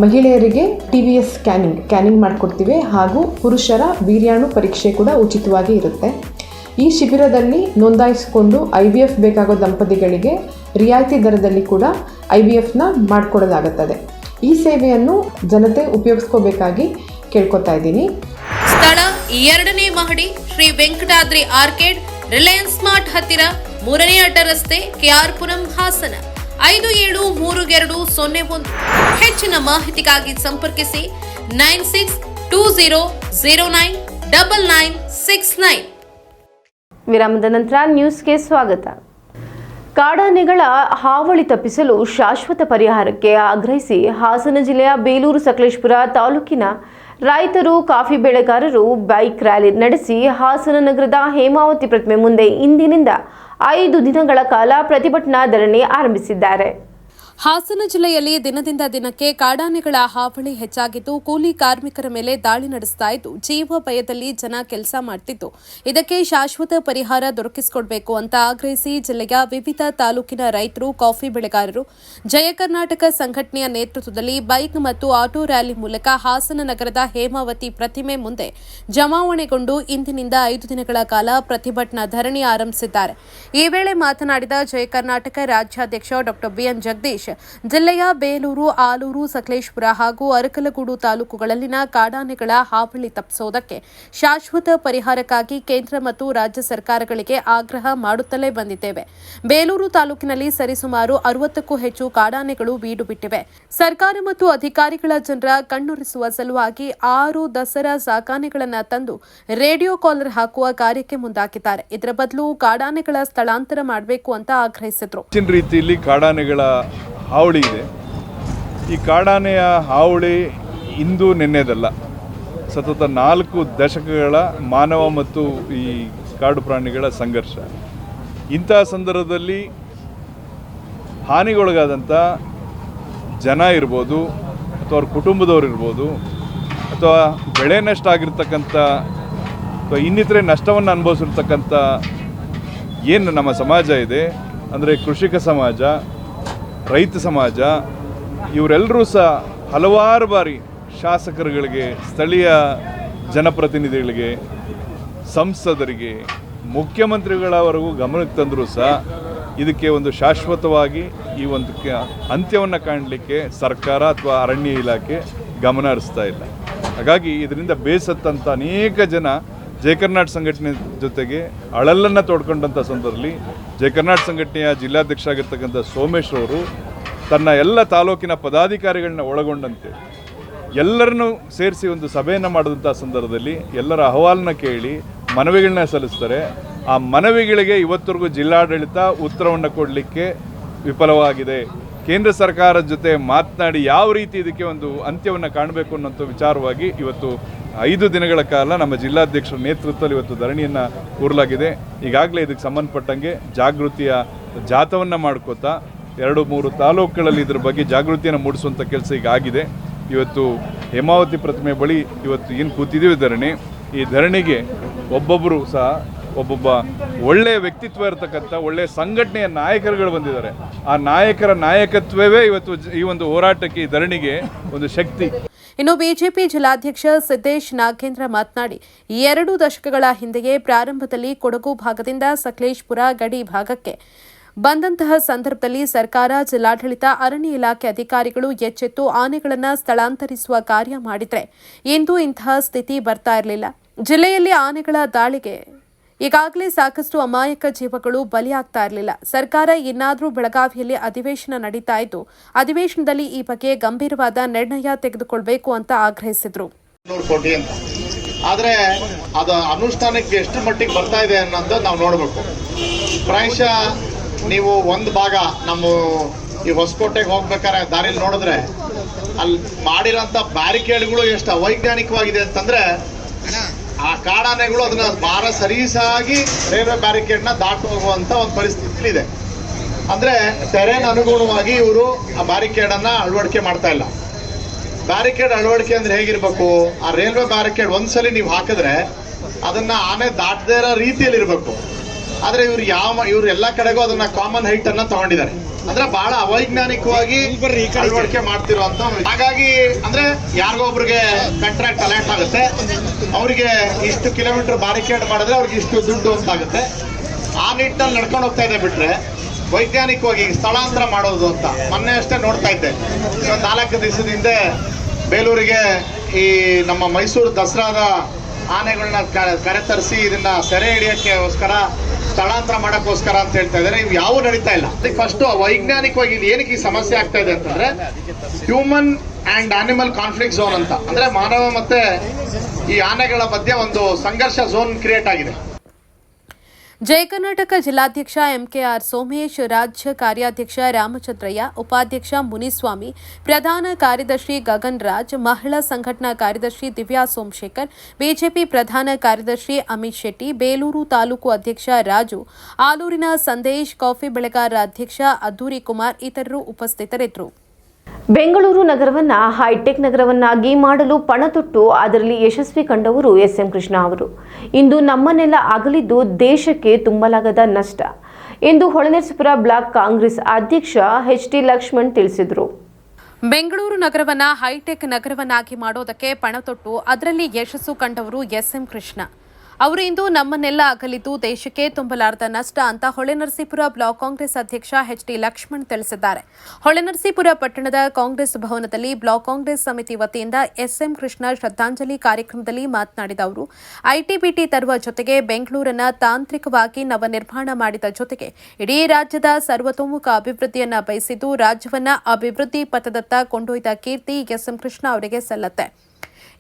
ಮಹಿಳೆಯರಿಗೆ TVS ಸ್ಕ್ಯಾನಿಂಗ್ ಮಾಡಿಕೊಡ್ತೀವಿ ಹಾಗೂ ಪುರುಷರ ವೀರ್ಯಾಣು ಪರೀಕ್ಷೆ ಕೂಡ ಉಚಿತವಾಗಿ ಇರುತ್ತೆ. ಈ ಶಿಬಿರದಲ್ಲಿ ನೋಂದಾಯಿಸಿಕೊಂಡು IVF ಬೇಕಾಗೋ ದಂಪತಿಗಳಿಗೆ ರಿಯಾಯಿತಿ ದರದಲ್ಲಿ ಕೂಡ IVFನ ಮಾಡಿಕೊಡಲಾಗುತ್ತದೆ. ಈ ಸೇವೆಯನ್ನು ಜನತೆ ಉಪಯೋಗಿಸ್ಕೋಬೇಕಾಗಿ ಕೇಳ್ಕೊತಾ ಇದ್ದೀನಿ. ಸ್ಥಳ 2ನೇ ಮಹಡಿ, ಶ್ರೀ ವೆಂಕಟಾದ್ರಿ ಆರ್ಕೇಡ್, ರಿಲಯನ್ಸ್ ಸ್ಮಾರ್ಟ್ ಹತ್ತಿರ, 3ನೇ ಅಡ್ಡ ರಸ್ತೆ, KR ಪುರಂ, ಹಾಸನ 573201. ಹೆಚ್ಚಿನ ಮಾಹಿತಿಗಾಗಿ ಸಂಪರ್ಕಿಸಿ 9620099969. ವಿರಾಮದ ನಂತರ ನ್ಯೂಸ್ಗೆ ಸ್ವಾಗತ. ಕಾಡಾನೆಗಳ ಹಾವಳಿ ತಪ್ಪಿಸಲು ಶಾಶ್ವತ ಪರಿಹಾರಕ್ಕೆ ಆಗ್ರಹಿಸಿ ಹಾಸನ ಜಿಲ್ಲೆಯ ಬೇಲೂರು ಸಕಲೇಶಪುರ ತಾಲೂಕಿನ ರೈತರು, ಕಾಫಿ ಬೆಳೆಗಾರರು ಬೈಕ್ ರ್ಯಾಲಿ ನಡೆಸಿ ಹಾಸನ ನಗರದ ಹೇಮಾವತಿ ಪ್ರತಿಮೆ ಮುಂದೆ ಇಂದಿನಿಂದ 5 ದಿನಗಳ ಕಾಲ ಪ್ರತಿಭಟನಾ ಧರಣಿ ಆರಂಭಿಸಿದ್ದಾರೆ. ಹಾಸನ ಜಿಲ್ಲೆಯಲ್ಲಿ ದಿನದಿಂದ ದಿನಕ್ಕೆ ಕಾಡಾನೆಗಳ ಹಾವಳಿ ಹೆಚ್ಚಾಗಿದ್ದು, ಕೂಲಿ ಕಾರ್ಮಿಕರ ಮೇಲೆ ದಾಳಿ ನಡೆಸ್ತಾ ಇದ್ದು, ಜೀವ ಭಯದಲ್ಲಿ ಜನ ಕೆಲಸ ಮಾಡ್ತಿದ್ದು, ಇದಕ್ಕೆ ಶಾಶ್ವತ ಪರಿಹಾರ ದೊರಕಿಸಿಕೊಡಬೇಕು ಅಂತ ಆಗ್ರಹಿಸಿ ಜಿಲ್ಲೆಯ ವಿವಿಧ ತಾಲೂಕಿನ ರೈತರು, ಕಾಫಿ ಬೆಳೆಗಾರರು, ಜಯ ಕರ್ನಾಟಕ ಸಂಘಟನೆಯ ನೇತೃತ್ವದಲ್ಲಿ ಬೈಕ್ ಮತ್ತು ಆಟೋ ರ್ಯಾಲಿ ಮೂಲಕ ಹಾಸನ ನಗರದ ಹೇಮಾವತಿ ಪ್ರತಿಮೆ ಮುಂದೆ ಜಮಾವಣೆಗೊಂಡು ಇಂದಿನಿಂದ 5 ದಿನಗಳ ಕಾಲ ಪ್ರತಿಭಟನಾ ಧರಣಿ ಆರಂಭಿಸಿದ್ದಾರೆ. ಈ ವೇಳೆ ಮಾತನಾಡಿದ ಜಯ ಕರ್ನಾಟಕ ರಾಜ್ಯಾಧ್ಯಕ್ಷ ಡಾ. BN ಜಗದೀಶ್, ಸತೀಶ್ ಜಿಲ್ಲೆಯ ಬೇಲೂರು, ಆಲೂರು, ಸಕಲೇಶಪುರ ಹಾಗೂ ಅರಕಲಗೂಡು ತಾಲೂಕುಗಳಲ್ಲಿನ ಕಾಡಾನೆಗಳ ಹಾವಳಿ ತಪ್ಪಿಸುವುದಕ್ಕೆ ಶಾಶ್ವತ ಪರಿಹಾರಕ್ಕಾಗಿ ಕೇಂದ್ರ ಮತ್ತು ರಾಜ್ಯ ಸರ್ಕಾರಗಳಿಗೆ ಆಗ್ರಹ ಮಾಡುತ್ತಲೇ ಬಂದಿದ್ದೇವೆ. ಬೇಲೂರು ತಾಲೂಕಿನಲ್ಲಿ ಸರಿಸುಮಾರು 60ಕ್ಕೂ ಹೆಚ್ಚು ಕಾಡಾನೆಗಳು ಬೀಡು ಬಿಟ್ಟಿವೆ. ಸರ್ಕಾರ ಮತ್ತು ಅಧಿಕಾರಿಗಳ ಜನರ ಕಣ್ಣೊರೆಸುವ ಸಲುವಾಗಿ 6 ದಸರಾ ಸಾಕಾನೆಗಳನ್ನು ತಂದು ರೇಡಿಯೋ ಕಾಲರ್ ಹಾಕುವ ಕಾರ್ಯಕ್ಕೆ ಮುಂದಾಗಿದ್ದಾರೆ. ಇದರ ಬದಲು ಕಾಡಾನೆಗಳ ಸ್ಥಳಾಂತರ ಮಾಡಬೇಕು ಅಂತ ಆಗ್ರಹಿಸಿದ್ರು. ಹೆಚ್ಚಿನ ರೀತಿಯಲ್ಲಿ ಕಾಡಾನೆಗಳ ಹಾವಳಿ ಇದೆ. ಈ ಕಾಡಾನೆಯ ಹಾವಳಿ ಇಂದು ನಿನ್ನೆದಲ್ಲ, ಸತತ 4 ದಶಕಗಳ ಮಾನವ ಮತ್ತು ಈ ಕಾಡು ಪ್ರಾಣಿಗಳ ಸಂಘರ್ಷ. ಇಂತಹ ಸಂದರ್ಭದಲ್ಲಿ ಹಾನಿಗೊಳಗಾದಂಥ ಜನ ಇರ್ಬೋದು, ಅಥವಾ ಅವ್ರ ಕುಟುಂಬದವ್ರು ಇರ್ಬೋದು, ಅಥವಾ ಬೆಳೆ ನಷ್ಟ ಆಗಿರ್ತಕ್ಕಂಥ ಅಥವಾ ಇನ್ನಿತರೆ ನಷ್ಟವನ್ನು ಅನುಭವಿಸಿರ್ತಕ್ಕಂಥ ಏನು ನಮ್ಮ ಸಮಾಜ ಇದೆ, ಅಂದರೆ ಕೃಷಿಕ ಸಮಾಜ, ರೈತ ಸಮಾಜ, ಇವರೆಲ್ಲರೂ ಸಹ ಹಲವಾರು ಬಾರಿ ಶಾಸಕರುಗಳಿಗೆ, ಸ್ಥಳೀಯ ಜನಪ್ರತಿನಿಧಿಗಳಿಗೆ, ಸಂಸದರಿಗೆ, ಮುಖ್ಯಮಂತ್ರಿಗಳವರೆಗೂ ಗಮನಕ್ಕೆ ತಂದರೂ ಸಹ ಇದಕ್ಕೆ ಒಂದು ಶಾಶ್ವತವಾಗಿ ಈ ಒಂದು ಅಂತ್ಯವನ್ನು ಕಾಣಲಿಕ್ಕೆ ಸರ್ಕಾರ ಅಥವಾ ಅರಣ್ಯ ಇಲಾಖೆ ಗಮನ ಹರಿಸ್ತಾ ಇಲ್ಲ. ಹಾಗಾಗಿ ಇದರಿಂದ ಬೇಸತ್ತಂಥ ಅನೇಕ ಜನ ಜಯ ಕರ್ನಾಟಕ ಸಂಘಟನೆ ಜೊತೆಗೆ ಅಳಲನ್ನು ತೋಡ್ಕೊಂಡಂಥ ಸಂದರ್ಭದಲ್ಲಿ ಜಯ ಕರ್ನಾಟಕ ಸಂಘಟನೆಯ ಜಿಲ್ಲಾಧ್ಯಕ್ಷ ಆಗಿರ್ತಕ್ಕಂಥ ಸೋಮೇಶ್ ಅವರು ತನ್ನ ಎಲ್ಲ ತಾಲೂಕಿನ ಪದಾಧಿಕಾರಿಗಳನ್ನ ಒಳಗೊಂಡಂತೆ ಎಲ್ಲರನ್ನೂ ಸೇರಿಸಿ ಒಂದು ಸಭೆಯನ್ನು ಮಾಡಿದಂಥ ಸಂದರ್ಭದಲ್ಲಿ ಎಲ್ಲರ ಅಹವಾಲನ್ನ ಕೇಳಿ ಮನವಿಗಳನ್ನ ಸಲ್ಲಿಸ್ತಾರೆ. ಆ ಮನವಿಗಳಿಗೆ ಇವತ್ತರೆಗೂ ಜಿಲ್ಲಾಡಳಿತ ಉತ್ತರವನ್ನು ಕೊಡಲಿಕ್ಕೆ ವಿಫಲವಾಗಿದೆ. ಕೇಂದ್ರ ಸರ್ಕಾರದ ಜೊತೆ ಮಾತನಾಡಿ ಯಾವ ರೀತಿ ಇದಕ್ಕೆ ಒಂದು ಅಂತ್ಯವನ್ನು ಕಾಣಬೇಕು ಅನ್ನೋಂಥ ವಿಚಾರವಾಗಿ ಇವತ್ತು 5 ದಿನಗಳ ಕಾಲ ನಮ್ಮ ಜಿಲ್ಲಾಧ್ಯಕ್ಷರ ನೇತೃತ್ವದಲ್ಲಿ ಇವತ್ತು ಧರಣಿಯನ್ನು ಕೂರಲಾಗಿದೆ. ಈಗಾಗಲೇ ಇದಕ್ಕೆ ಸಂಬಂಧಪಟ್ಟಂಗೆ ಜಾಗೃತಿಯ ಜಾಥವನ್ನು ಮಾಡ್ಕೋತಾ 2-3 ತಾಲೂಕುಗಳಲ್ಲಿ ಇದ್ರ ಬಗ್ಗೆ ಜಾಗೃತಿಯನ್ನು ಮೂಡಿಸುವಂಥ ಕೆಲಸ ಈಗ ಆಗಿದೆ. ಇವತ್ತು ಹೇಮಾವತಿ ಪ್ರತಿಮೆ ಬಳಿ ಇವತ್ತು ಏನು ಕೂತಿದ್ದೀವಿ ಧರಣಿ, ಈ ಧರಣಿಗೆ ಒಬ್ಬೊಬ್ಬರು ಸಹ ಒಬ್ಬೊಬ್ಬ ಒಳ್ಳೆಯ ವ್ಯಕ್ತಿತ್ವ ಇರತಕ್ಕಂಥ ಒಳ್ಳೆಯ ಸಂಘಟನೆಯ ನಾಯಕರುಗಳು ಬಂದಿದ್ದಾರೆ. ಆ ನಾಯಕರ ನಾಯಕತ್ವವೇ ಇವತ್ತು ಈ ಒಂದು ಹೋರಾಟಕ್ಕೆ, ಈ ಧರಣಿಗೆ ಒಂದು ಶಕ್ತಿ. ಇನ್ನು ಬಿಜೆಪಿ ಜಿಲ್ಲಾಧ್ಯಕ್ಷ ಸಿದ್ದೇಶ್ ನಾಗೇಂದ್ರ ಮಾತನಾಡಿ, 2 ದಶಕಗಳ ಹಿಂದೆಯೇ ಪ್ರಾರಂಭದಲ್ಲಿ ಕೊಡಗು ಭಾಗದಿಂದ ಸಕಲೇಶಪುರ ಗಡಿ ಭಾಗಕ್ಕೆ ಬಂದಂತಹ ಸಂದರ್ಭದಲ್ಲಿ ಸರ್ಕಾರ, ಜಿಲ್ಲಾಡಳಿತ, ಅರಣ್ಯ ಇಲಾಖೆ ಅಧಿಕಾರಿಗಳು ಎಚ್ಚೆತ್ತು ಆನೆಗಳನ್ನು ಸ್ಥಳಾಂತರಿಸುವ ಕಾರ್ಯ ಮಾಡಿದ್ರೆ ಇಂದು ಇಂತಹ ಸ್ಥಿತಿ ಬರ್ತಾ ಇರಲಿಲ್ಲ. ಜಿಲ್ಲೆಯಲ್ಲಿ ಆನೆಗಳ ದಾಳಿಗೆ ಈಗಾಗಲೇ ಸಾಕಷ್ಟು ಅಮಾಯಕ ಜೀವಗಳು ಬಲಿಯಾಗ್ತಾ ಇರಲಿಲ್ಲ. ಸರ್ಕಾರ ಇನ್ನಾದರೂ ಬೆಳಗಾವಿಯಲ್ಲಿ ಅಧಿವೇಶನ ನಡೀತಾ ಇದ್ದು, ಅಧಿವೇಶನದಲ್ಲಿ ಈ ಬಗ್ಗೆ ಗಂಭೀರವಾದ ನಿರ್ಣಯ ತೆಗೆದುಕೊಳ್ಬೇಕು ಅಂತ ಆಗ್ರಹಿಸಿದ್ರು. 100 ಕೋಟಿ ಅಂತ, ಆದ್ರೆ ಅದು ಅನುಷ್ಠಾನಕ್ಕೆ ಎಷ್ಟು ಮಟ್ಟಿಗೆ ಬರ್ತಾ ಇದೆ ಅನ್ನೋದು ನಾವು ನೋಡ್ಬೇಕು. ಪ್ರಾಯಶಃ ನೀವು ಒಂದು ಭಾಗ ನಮ್ಮ ಈ ಹೊಸಕೋಟೆಗೆ ಹೋಗ್ಬೇಕಾದ್ರೆ ದಾರಿಲಿ ನೋಡಿದ್ರೆ ಅಲ್ಲಿ ಮಾಡಿರೋಂಥ ಬ್ಯಾರಿಕೇಡ್ಗಳು ಎಷ್ಟು ಅವೈಜ್ಞಾನಿಕವಾಗಿದೆ ಅಂತಂದ್ರೆ, ಆ ಕಾಡಾನೆಗಳು ಅದನ್ನ ಭಾರ ಸರೀಸಾಗಿ ರೈಲ್ವೆ ಬ್ಯಾರಿಕೇಡ್ನ ದಾಟು ಹೋಗುವಂತ ಒಂದು ಪರಿಸ್ಥಿತಿ ಇದೆ. ಅಂದ್ರೆ ಟೆರೇನ್ ಅನುಗುಣವಾಗಿ ಇವರು ಆ ಬ್ಯಾರಿಕೇಡನ್ನು ಅಳವಡಿಕೆ ಮಾಡ್ತಾ ಇಲ್ಲ. ಬ್ಯಾರಿಕೇಡ್ ಅಳವಡಿಕೆ ಅಂದ್ರೆ ಹೇಗಿರ್ಬೇಕು, ಆ ರೈಲ್ವೆ ಬ್ಯಾರಿಕೇಡ್ ಒಂದ್ಸಲಿ ನೀವು ಹಾಕಿದ್ರೆ ಅದನ್ನ ಆನೆ ದಾಟದೇ ಇರೋ ರೀತಿಯಲ್ಲಿ ಇರಬೇಕು. ಆದ್ರೆ ಇವ್ರು ಎಲ್ಲ ಕಡೆಗೂ ಅದನ್ನ ಕಾಮನ್ ಹೈಟ್ ಅನ್ನ ತಗೊಂಡಿದ್ದಾರೆ. ಅಂದ್ರೆ ಬಹಳ ಅವೈಜ್ಞಾನಿಕವಾಗಿ ಅಳವಡಿಕೆ ಮಾಡ್ತಿರುವಂತ. ಹಾಗಾಗಿ ಅಂದ್ರೆ ಯಾರಿಗೋ ಒಬ್ರಿಗೆ ಕಾಂಟ್ರಾಕ್ಟ್ ಅಲರ್ಟ್ ಆಗುತ್ತೆ, ಅವರಿಗೆ ಇಷ್ಟು ಕಿಲೋಮೀಟರ್ ಬ್ಯಾರಿಕೇಡ್ ಮಾಡಿದ್ರೆ ಅವ್ರಿಗೆ ಇಷ್ಟು ದುಡ್ಡು ಅಂತ ಆಗುತ್ತೆ. ಆ ನಿಟ್ಟಿನಲ್ಲಿ ನಡ್ಕೊಂಡು ಹೋಗ್ತಾ ಇದೆ. ಬಿಟ್ರೆ ವೈಜ್ಞಾನಿಕವಾಗಿ ಸ್ಥಳಾಂತರ ಮಾಡೋದು ಅಂತ ಮೊನ್ನೆ ಅಷ್ಟೇ ನೋಡ್ತಾ ಇದ್ದೆ. 4 ದಿವಸದ ಹಿಂದೆ ಬೇಲೂರಿಗೆ ಈ ನಮ್ಮ ಮೈಸೂರು ದಸರಾದ ಆನೆಗಳನ್ನ ಕರೆತರಿಸಿ ಇದನ್ನ ಸೆರೆ ಹಿಡಿಯೋಕ್ಕೋಸ್ಕರ ಸ್ಥಳಾಂತರ ಮಾಡೋಕ್ಕೋಸ್ಕರ ಅಂತ ಹೇಳ್ತಾ ಇದ್ದಾರೆ. ಇವು ಯಾವ ನಡೀತಾ ಇಲ್ಲ. ಅದಕ್ಕೆ ಫಸ್ಟ್ ವೈಜ್ಞಾನಿಕವಾಗಿ ಇದು ಏನಕ್ಕೆ ಈ ಸಮಸ್ಯೆ ಆಗ್ತಾ ಇದೆ ಅಂತಂದ್ರೆ, human and animal conflict zone ಅಂತ, ಅಂದ್ರೆ ಮಾನವ ಮತ್ತೆ ಈ ಆನೆಗಳ ಮಧ್ಯೆ ಒಂದು ಸಂಘರ್ಷ ಝೋನ್ ಕ್ರಿಯೇಟ್ ಆಗಿದೆ. ಜಯ ಕರ್ನಾಟಕ ಜಿಲ್ಲಾಧ್ಯಕ್ಷ ಎಂಕೆಆರ್ ಸೋಮೇಶ್, ರಾಜ್ಯ ಕಾರ್ಯಾಧ್ಯಕ್ಷ ರಾಮಚಂದ್ರಯ್ಯ, ಉಪಾಧ್ಯಕ್ಷ ಮುನಿಸ್ವಾಮಿ, ಪ್ರಧಾನ ಕಾರ್ಯದರ್ಶಿ ಗಗನ್ ರಾಜ್, ಮಹಿಳಾ ಸಂಘಟನಾ ಕಾರ್ಯದರ್ಶಿ ದಿವ್ಯಾ ಸೋಮಶೇಖರ್, ಬಿಜೆಪಿ ಪ್ರಧಾನ ಕಾರ್ಯದರ್ಶಿ ಅಮಿತ್ ಶೆಟ್ಟಿ, ಬೇಲೂರು ತಾಲೂಕು ಅಧ್ಯಕ್ಷ ರಾಜು, ಆಲೂರಿನ ಸಂದೇಶ್, ಕಾಫಿ ಬೆಳೆಗಾರರ ಅಧ್ಯಕ್ಷ ಅದ್ದೂರಿ ಕುಮಾರ್ ಇತರರು ಉಪಸ್ಥಿತರಿದ್ದರು. ಬೆಂಗಳೂರು ನಗರವನ್ನ ಹೈಟೆಕ್ ನಗರವನ್ನಾಗಿ ಮಾಡಲು ಪಣತೊಟ್ಟು ಅದರಲ್ಲಿ ಯಶಸ್ವಿ ಕಂಡವರು ಎಸ್ಎಂ ಕೃಷ್ಣ ಅವರು. ಇಂದು ನಮ್ಮನ್ನೆಲ್ಲ ಅಗಲಿದ್ದು ದೇಶಕ್ಕೆ ತುಂಬಲಾಗದ ನಷ್ಟ ಎಂದು ಹೊಳೆನರಸೀಪುರ ಬ್ಲಾಕ್ ಕಾಂಗ್ರೆಸ್ ಅಧ್ಯಕ್ಷ ಎಚ್.ಟಿ. ಲಕ್ಷ್ಮಣ್ ತಿಳಿಸಿದರು. ಬೆಂಗಳೂರು ನಗರವನ್ನ ಹೈಟೆಕ್ ನಗರವನ್ನಾಗಿ ಮಾಡೋದಕ್ಕೆ ಪಣತೊಟ್ಟು ಅದರಲ್ಲಿ ಯಶಸ್ಸು ಕಂಡವರು ಎಸ್ಎಂ ಕೃಷ್ಣ. ಅವರು ಇಂದು ನಮ್ಮನ್ನೆಲ್ಲ ಅಗಲಿದ್ದು ದೇಶಕ್ಕೆ ತುಂಬಲಾರದ ನಷ್ಟ ಅಂತ ಹೊಳೆನರಸೀಪುರ ಬ್ಲಾಕ್ ಕಾಂಗ್ರೆಸ್ ಅಧ್ಯಕ್ಷ ಎಚ್ ಡಿ ಲಕ್ಷ್ಮಣ್ ತಿಳಿಸಿದ್ದಾರೆ. ಹೊಳೆನರಸೀಪುರ ಪಟ್ಟಣದ ಕಾಂಗ್ರೆಸ್ ಭವನದಲ್ಲಿ ಬ್ಲಾಕ್ ಕಾಂಗ್ರೆಸ್ ಸಮಿತಿ ವತಿಯಿಂದ ಎಸ್ಎಂ ಕೃಷ್ಣ ಶ್ರದ್ಧಾಂಜಲಿ ಕಾರ್ಯಕ್ರಮದಲ್ಲಿ ಮಾತನಾಡಿದ ಅವರು, ಐಟಿಬಿಟಿ ತರುವ ಜೊತೆಗೆ ಬೆಂಗಳೂರನ್ನ ತಾಂತ್ರಿಕವಾಗಿ ನವನಿರ್ಮಾಣ ಮಾಡಿದ ಜೊತೆಗೆ ಇಡೀ ರಾಜ್ಯದ ಸರ್ವತೋಮುಖ ಅಭಿವೃದ್ಧಿಯನ್ನ ಬಯಸಿದ್ದು ರಾಜ್ಯವನ್ನ ಅಭಿವೃದ್ಧಿ ಪಥದತ್ತ ಕೊಂಡೊಯ್ದ ಕೀರ್ತಿ ಎಸ್ಎಂ ಕೃಷ್ಣ ಅವರಿಗೆ ಸಲ್ಲತ್ತೆ.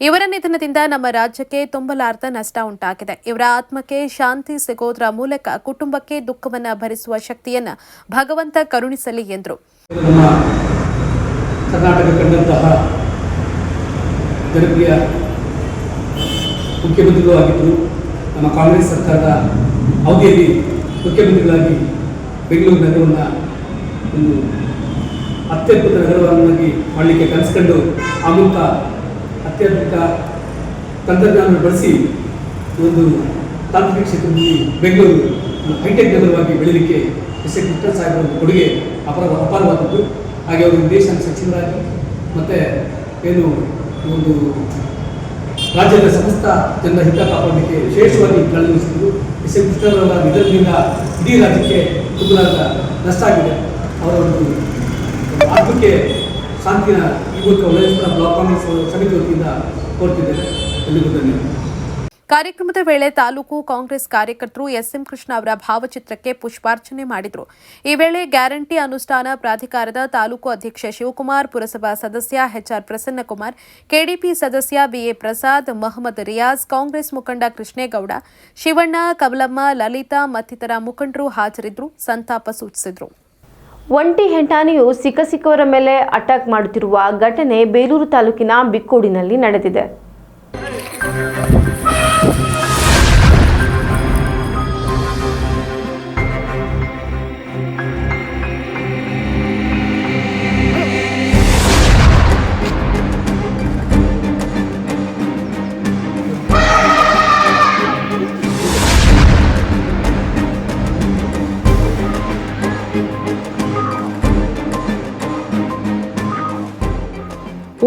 ಇವರ ನಿಧನದಿಂದ ನಮ್ಮ ರಾಜ್ಯಕ್ಕೆ ತುಂಬಲಾರದ ನಷ್ಟ ಉಂಟಾಗಿದೆ. ಇವರ ಆತ್ಮಕ್ಕೆ ಶಾಂತಿ ಸಿಗೋದ್ರ ಮೂಲಕ ಕುಟುಂಬಕ್ಕೆ ದುಃಖವನ್ನು ಭರಿಸುವ ಶಕ್ತಿಯನ್ನ ಭಗವಂತ ಕರುಣಿಸಲಿ ಎಂದರು. ಕರ್ನಾಟಕ ಕಂಡಂತಹ ಜನಪ್ರಿಯ ಮುಖ್ಯಮಂತ್ರಿಗಳು ಆಗಿದ್ದರು. ನಮ್ಮ ಕಾಂಗ್ರೆಸ್ ಸರ್ಕಾರದ ಅವಧಿಯಲ್ಲಿ ಮುಖ್ಯಮಂತ್ರಿಗಳಾಗಿ ಬೆಂಗಳೂರು ನಗರವನ್ನು ಒಂದು ಅತ್ಯದ್ಭುತ ನಗರವನ್ನಾಗಿ ಮಾಡಲಿಕ್ಕೆ ಕನಸ್ಕೊಂಡು ಆ ಮೂಲಕ ಅತ್ಯಧಿಕ ತಂತ್ರಜ್ಞಾನ ಬಳಸಿ ಒಂದು ತಾಂತ್ರಿಕ ಕ್ಷೇತ್ರದಲ್ಲಿ ಬೆಂಗಳೂರು ಹೈಟೆಕ್ ನಗರವಾಗಿ ಬೆಳೀಲಿಕ್ಕೆ ಎಸ್ ಎಂ ಕೃಷ್ಣ ಸಾಹೇಬರ ಕೊಡುಗೆ ಅಪಾರವಾದದ್ದು. ಹಾಗೆ ಅವರು ದೇಶದ ಸಚಿವರಾಗಿ ಮತ್ತು ಏನು ಒಂದು ರಾಜ್ಯದ ಸಮಸ್ತ ಜನರ ಹಿತ ಕಾಪಾಡಲಿಕ್ಕೆ ವಿಶೇಷವಾಗಿ ಕಳೆದೊಳಿಸಿದರು. ಎಸ್ ಎಂ ಕೃಷ್ಣರವರ ನಿಧನದಿಂದ ಇಡೀ ರಾಜ್ಯಕ್ಕೆ ತುಂಬಲಾದ ನಷ್ಟ ಆಗಿದೆ. ಅವರ ಒಂದು ಆತ್ಮಕ್ಕೆ ಶಾಂತಿನ ಈ ಮೂಲಕ ಹೊಳೆನರಸೀಪುರ ಬ್ಲಾಕ್ ಕಾಂಗ್ರೆಸ್ ಸಮಿತಿ ವತಿಯಿಂದ ಕೋರ್ತಿದ್ದೇನೆ. ಎಲ್ಲಿಗೂ ಧನ್ಯವಾದ. ಕಾರ್ಯಕ್ರಮದ ವೇಳೆ ತಾಲೂಕು ಕಾಂಗ್ರೆಸ್ ಕಾರ್ಯಕರ್ತರು ಎಸ್ಎಂ ಕೃಷ್ಣ ಅವರ ಭಾವಚಿತ್ರಕ್ಕೆ ಪುಷ್ಪಾರ್ಚನೆ ಮಾಡಿದರು. ಈ ವೇಳೆ ಗ್ಯಾರಂಟಿ ಅನುಷ್ಠಾನ ಪ್ರಾಧಿಕಾರದ ತಾಲೂಕು ಅಧ್ಯಕ್ಷ ಶಿವಕುಮಾರ್, ಪುರಸಭಾ ಸದಸ್ಯ ಎಚ್ಆರ್ ಪ್ರಸನ್ನಕುಮಾರ್, ಕೆಡಿಪಿ ಸದಸ್ಯ ಬಿಎ ಪ್ರಸಾದ್, ಮೊಹಮ್ಮದ್ ರಿಯಾಜ್, ಕಾಂಗ್ರೆಸ್ ಮುಖಂಡ ಕೃಷ್ಣೇಗೌಡ, ಶಿವಣ್ಣ, ಕಮಲಮ್ಮ, ಲಲಿತಾ ಮತ್ತಿತರ ಮುಖಂಡರು ಹಾಜರಿದ್ದರು, ಸಂತಾಪ ಸೂಚಿಸಿದರು. ಒಂಟಿ ಹೆಂಟಾನೆಯು ಸಿಕ್ಕವರ ಮೇಲೆ ಅಟ್ಯಾಕ್ ಮಾಡುತ್ತಿರುವ ಘಟನೆ ಬೇಲೂರು ತಾಲೂಕಿನ ಬಿಕ್ಕೋಡಿನಲ್ಲಿ ನಡೆದಿದೆ.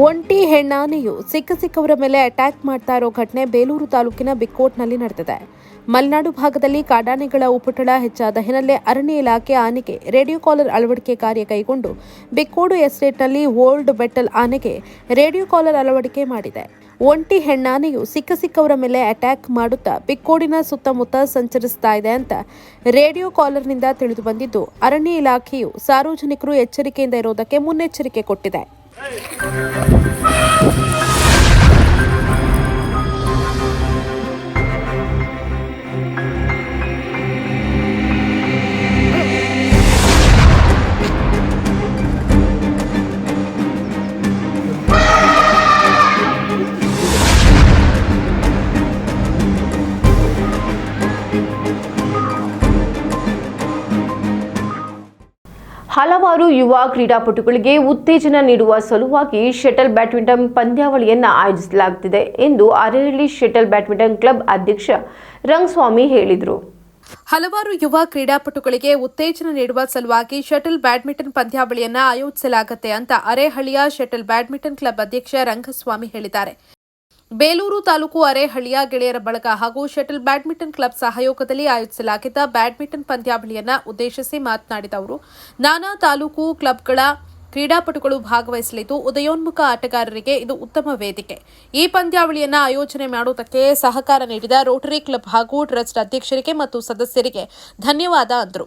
ಒಂಟಿ ಹೆಣ್ಣಾನೆಯು ಸಿಕ್ಕವರ ಮೇಲೆ ಅಟ್ಯಾಕ್ ಮಾಡ್ತಾ ಇರೋ ಘಟನೆ ಬೇಲೂರು ತಾಲೂಕಿನ ಬಿಕ್ಕೋಟ್ನಲ್ಲಿ ನಡೆದಿದೆ. ಮಲೆನಾಡು ಭಾಗದಲ್ಲಿ ಕಾಡಾನೆಗಳ ಉಪಟಳ ಹೆಚ್ಚಾದ ಹಿನ್ನೆಲೆ ಅರಣ್ಯ ಇಲಾಖೆ ಆನೆಗೆ ರೇಡಿಯೋ ಕಾಲರ್ ಅಳವಡಿಕೆ ಕಾರ್ಯ ಕೈಗೊಂಡು ಬಿಕ್ಕೋಡು ಎಸ್ಟೇಟ್ನಲ್ಲಿ ಓಲ್ಡ್ ಬೆಟ್ಟಲ್ ಆನೆಗೆ ರೇಡಿಯೋ ಕಾಲರ್ ಅಳವಡಿಕೆ ಮಾಡಿದೆ. ಒಂಟಿ ಹೆಣ್ಣಾನೆಯು ಸಿಕ್ಕವರ ಮೇಲೆ ಅಟ್ಯಾಕ್ ಮಾಡುತ್ತಾ ಬಿಕ್ಕೋಡಿನ ಸುತ್ತಮುತ್ತ ಸಂಚರಿಸ್ತಾ ಇದೆ ಅಂತ ರೇಡಿಯೋ ಕಾಲರ್ನಿಂದ ತಿಳಿದು ಬಂದಿದ್ದು, ಅರಣ್ಯ ಇಲಾಖೆಯು ಸಾರ್ವಜನಿಕರು ಎಚ್ಚರಿಕೆಯಿಂದ ಇರೋದಕ್ಕೆ ಮುನ್ನೆಚ್ಚರಿಕೆ ಕೊಟ್ಟಿದೆ. ಹಲವಾರು ಯುವ ಕ್ರೀಡಾಪಟುಗಳಿಗೆ ಉತ್ತೇಜನ ನೀಡುವ ಸಲುವಾಗಿ ಶಟಲ್ ಬ್ಯಾಡ್ಮಿಂಟನ್ ಪಂದ್ಯಾವಳಿಯನ್ನು ಆಯೋಜಿಸಲಾಗುತ್ತಿದೆ ಎಂದು ಅರೇಹಳ್ಳಿ ಶಟಲ್ ಬ್ಯಾಡ್ಮಿಂಟನ್ ಕ್ಲಬ್ ಅಧ್ಯಕ್ಷ ರಂಗಸ್ವಾಮಿ ಹೇಳಿದರು. ಹಲವಾರು ಯುವ ಕ್ರೀಡಾಪಟುಗಳಿಗೆ ಉತ್ತೇಜನ ನೀಡುವ ಸಲುವಾಗಿ ಶಟಲ್ ಬ್ಯಾಡ್ಮಿಂಟನ್ ಪಂದ್ಯಾವಳಿಯನ್ನು ಆಯೋಜಿಸಲಾಗುತ್ತೆ ಅಂತ ಅರೇಹಳ್ಳಿಯ ಶಟಲ್ ಬ್ಯಾಡ್ಮಿಂಟನ್ ಕ್ಲಬ್ ಅಧ್ಯಕ್ಷ ರಂಗಸ್ವಾಮಿ ಹೇಳಿದ್ದಾರೆ. ಬೇಲೂರು ತಾಲೂಕು ಅರೇಹಳ್ಳಿಯ ಗೆಳೆಯರ ಬಳಗ ಹಾಗೂ ಶಟಲ್ ಬ್ಯಾಡ್ಮಿಂಟನ್ ಕ್ಲಬ್ ಸಹಯೋಗದಲ್ಲಿ ಆಯೋಜಿಸಲಾಗಿದ್ದ ಬ್ಯಾಡ್ಮಿಂಟನ್ ಪಂದ್ಯಾವಳಿಯನ್ನು ಉದ್ದೇಶಿಸಿ ಮಾತನಾಡಿದ ಅವರು, ನಾನಾ ತಾಲೂಕು ಕ್ಲಬ್ಗಳ ಕ್ರೀಡಾಪಟುಗಳು ಭಾಗವಹಿಸಲಿದ್ದು ಉದಯೋನ್ಮುಖ ಆಟಗಾರರಿಗೆ ಇದು ಉತ್ತಮ ವೇದಿಕೆ. ಈ ಪಂದ್ಯಾವಳಿಯನ್ನು ಆಯೋಜನೆ ಮಾಡುವುದಕ್ಕೆ ಸಹಕಾರ ನೀಡಿದ ರೋಟರಿ ಕ್ಲಬ್ ಹಾಗೂ ಟ್ರಸ್ಟ್ ಅಧ್ಯಕ್ಷರಿಗೆ ಮತ್ತು ಸದಸ್ಯರಿಗೆ ಧನ್ಯವಾದ ಅಂದರು.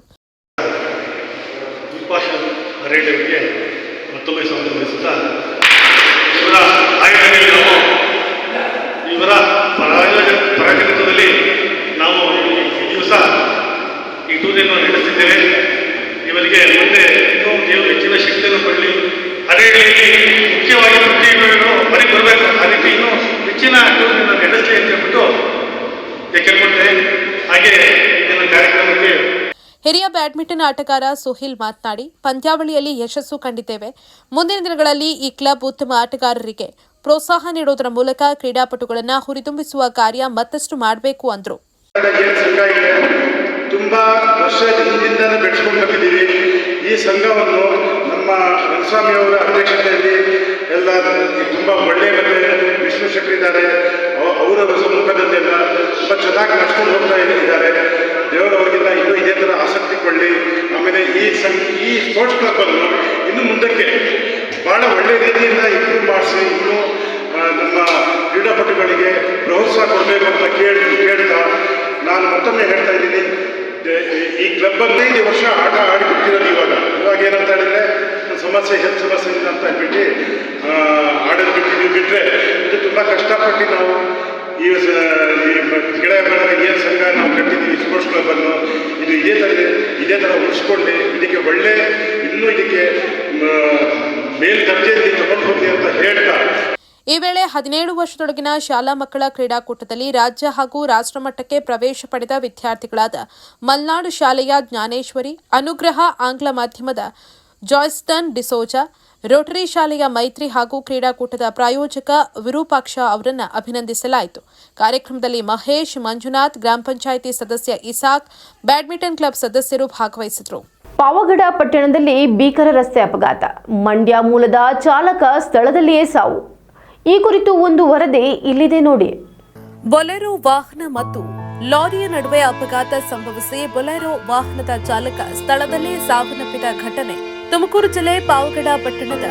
ಇವರ ಪ್ರಾಯೋಜಕತ್ವದಲ್ಲಿ ನಾವು ಈ ದಿವಸ ಈ ಟೂರಿಯನ್ನು ನಡೆಸುತ್ತಿದ್ದೇವೆ. ಇವರಿಗೆ ಮುಂದೆ ಇನ್ನೂ ದೇವರು ಹೆಚ್ಚಿನ ಶಕ್ತಿಯನ್ನು ಪಡಲಿ. ಅದೇ ರೀತಿ ಮುಖ್ಯವಾಗಿ ಪ್ರತಿಭೆಗಳು ಹೊರಗೆ ಬರಬೇಕು. ಆ ರೀತಿ ಇನ್ನೂ ಹೆಚ್ಚಿನ ಟೂರಿಯನ್ನು ನಡೆಸಲಿ ಅಂತ ಹೇಳ್ಬಿಟ್ಟು ಕೇಳ್ಕೊಳ್ತೇವೆ. ಹಾಗೆ ಇದನ್ನು ಕಾರ್ಯಕ್ರಮಕ್ಕೆ ಹಿರಿಯ ಬ್ಯಾಡ್ಮಿಂಟನ್ ಆಟಗಾರ ಸುಹಿಲ್ ಮಾತನಾಡಿ, ಪಂದ್ಯಾವಳಿಯಲ್ಲಿ ಯಶಸ್ಸು ಕಂಡಿದ್ದೇವೆ. ಮುಂದಿನ ದಿನಗಳಲ್ಲಿ ಈ ಕ್ಲಬ್ ಉತ್ತಮ ಆಟಗಾರರಿಗೆ ಪ್ರೋತ್ಸಾಹ ನೀಡುವುದರ ಮೂಲಕ ಕ್ರೀಡಾಪಟುಗಳನ್ನು ಹುರಿದುಂಬಿಸುವ ಕಾರ್ಯ ಮತ್ತಷ್ಟು ಮಾಡಬೇಕು ಅಂದರು. ತುಂಬಾ ವರ್ಷದ ಹಿಂದಿಂದಲೇ ಬೆಳೆಸ್ಕೊಂಡು ಬಂದಿದ್ದೀವಿ. ಈ ಸಂಘವನ್ನು ನಮ್ಮ ರಂಗಸ್ವಾಮಿ ಅವರ ಅಧ್ಯಕ್ಷತೆಯಲ್ಲಿ ಎಲ್ಲ ತುಂಬ ಒಳ್ಳೆಯ ವಿಶ್ಲೇಷಕರಿದ್ದಾರೆ. ಅವರ ಸಮ್ಮುಖದಲ್ಲೆಲ್ಲ ತುಂಬ ಚೆನ್ನಾಗಿ ನಡ್ಸ್ಕೊಂಡು ಹೋಗ್ತಾ ಇದ್ದಾರೆ. ದೇವರವರಿಗೆಲ್ಲ ಇನ್ನೂ ಇದೇ ಥರ ಆಸಕ್ತಿ ಕೊಳ್ಳಿ. ಆಮೇಲೆ ಈ ಸ್ಪೋರ್ಟ್ಸ್ ಕ್ಲಬ್ಬನ್ನು ಇನ್ನು ಮುಂದಕ್ಕೆ ಭಾಳ ಒಳ್ಳೆಯ ರೀತಿಯಿಂದ ಇಂಪ್ರೂವ್ ಮಾಡಿಸಿ ಇನ್ನೂ ನಮ್ಮ ಕ್ರೀಡಾಪಟುಗಳಿಗೆ ಪ್ರೋತ್ಸಾಹ ಕೊಡಬೇಕು ಅಂತ ಕೇಳ್ತಾ ನಾನು ಮತ್ತೊಮ್ಮೆ ಹೇಳ್ತಾ ಇದ್ದೀನಿ, ಈ ಕ್ಲಬ್ 15 ವರ್ಷ ಆಟ ಆಡಿ ಬಿಟ್ಟಿರೋದು. ಇವಾಗ ಏನಂತ ಹೇಳಿದ್ರೆ ಸಮಸ್ಯೆ ಹೆಲ್ತ್ ಸಮಸ್ಯೆ ಇಲ್ಲ ಅಂತ ಹೇಳ್ಬಿಟ್ಟು ಆಡೋದು ಬಿಟ್ಟರೆ ಇದು ತುಂಬ ಕಷ್ಟಪಟ್ಟು ನಾವು ಈ ಗೆಳೆಯರ ಏನು ಸಂಘ ನಾವು ಕಟ್ಟಿದ್ದೀವಿ ಸ್ಪೋರ್ಟ್ಸ್ ಕ್ಲಬ್ಬನ್ನು, ಇದು ಇದೇ ಥರ ಉಳಿಸ್ಕೊಂಡು ಇದಕ್ಕೆ ಒಳ್ಳೆ ಇನ್ನೂ ಇದಕ್ಕೆ ಮೇಲ್ದರ್ಜೆಯಲ್ಲಿ ತಗೊಂಡು ಹೋಗಿ ಅಂತ ಹೇಳ್ತಾ ಈ ವೇಳೆ 17 ವರ್ಷದೊಳಗಿನ ಶಾಲಾ ಮಕ್ಕಳ ಕ್ರೀಡಾಕೂಟದಲ್ಲಿ ರಾಜ್ಯ ಹಾಗೂ ರಾಷ್ಟ್ರಮಟ್ಟಕ್ಕೆ ಪ್ರವೇಶ ಪಡೆದ ವಿದ್ಯಾರ್ಥಿಗಳಾದ ಮಲ್ನಾಡು ಶಾಲೆಯ ಜ್ಞಾನೇಶ್ವರಿ, ಅನುಗ್ರಹ ಆಂಗ್ಲ ಮಾಧ್ಯಮದ ಜಾಯ್ಸ್ಟನ್ ಡಿಸೋಜಾ, ರೋಟರಿ ಶಾಲೆಯ ಮೈತ್ರಿ ಹಾಗೂ ಕ್ರೀಡಾಕೂಟದ ಪ್ರಾಯೋಜಕ ವಿರೂಪಾಕ್ಷ ಅವರನ್ನು ಅಭಿನಂದಿಸಲಾಯಿತು. ಕಾರ್ಯಕ್ರಮದಲ್ಲಿ ಮಹೇಶ್, ಮಂಜುನಾಥ್, ಗ್ರಾಮ ಪಂಚಾಯಿತಿ ಸದಸ್ಯ ಇಸಾಕ್, ಬ್ಯಾಡ್ಮಿಂಟನ್ ಕ್ಲಬ್ ಸದಸ್ಯರು ಭಾಗವಹಿಸಿದರು. ಪಾವಗಡ ಪಟ್ಟಣದಲ್ಲಿ ಭೀಕರ ರಸ್ತೆ ಅಪಘಾತ, ಮಂಡ್ಯ ಮೂಲದ ಚಾಲಕ ಸ್ಥಳದಲ್ಲಿಯೇ ಸಾವು. ಈ ಕುರಿತು ಒಂದು ವರದಿ ಇಲ್ಲಿದೆ ನೋಡಿ. ಬೊಲೆರೋ ವಾಹನ ಮತ್ತು ಲಾರಿಯ ನಡುವೆ ಅಪಘಾತ ಸಂಭವಿಸಿ ಬೊಲೆರೋ ವಾಹನದ ಚಾಲಕ ಸ್ಥಳದಲ್ಲೇ ಸಾವನ್ನಪ್ಪಿದ ಘಟನೆ ತುಮಕೂರು ಜಿಲ್ಲೆ ಪಾವಗಡ ಪಟ್ಟಣದ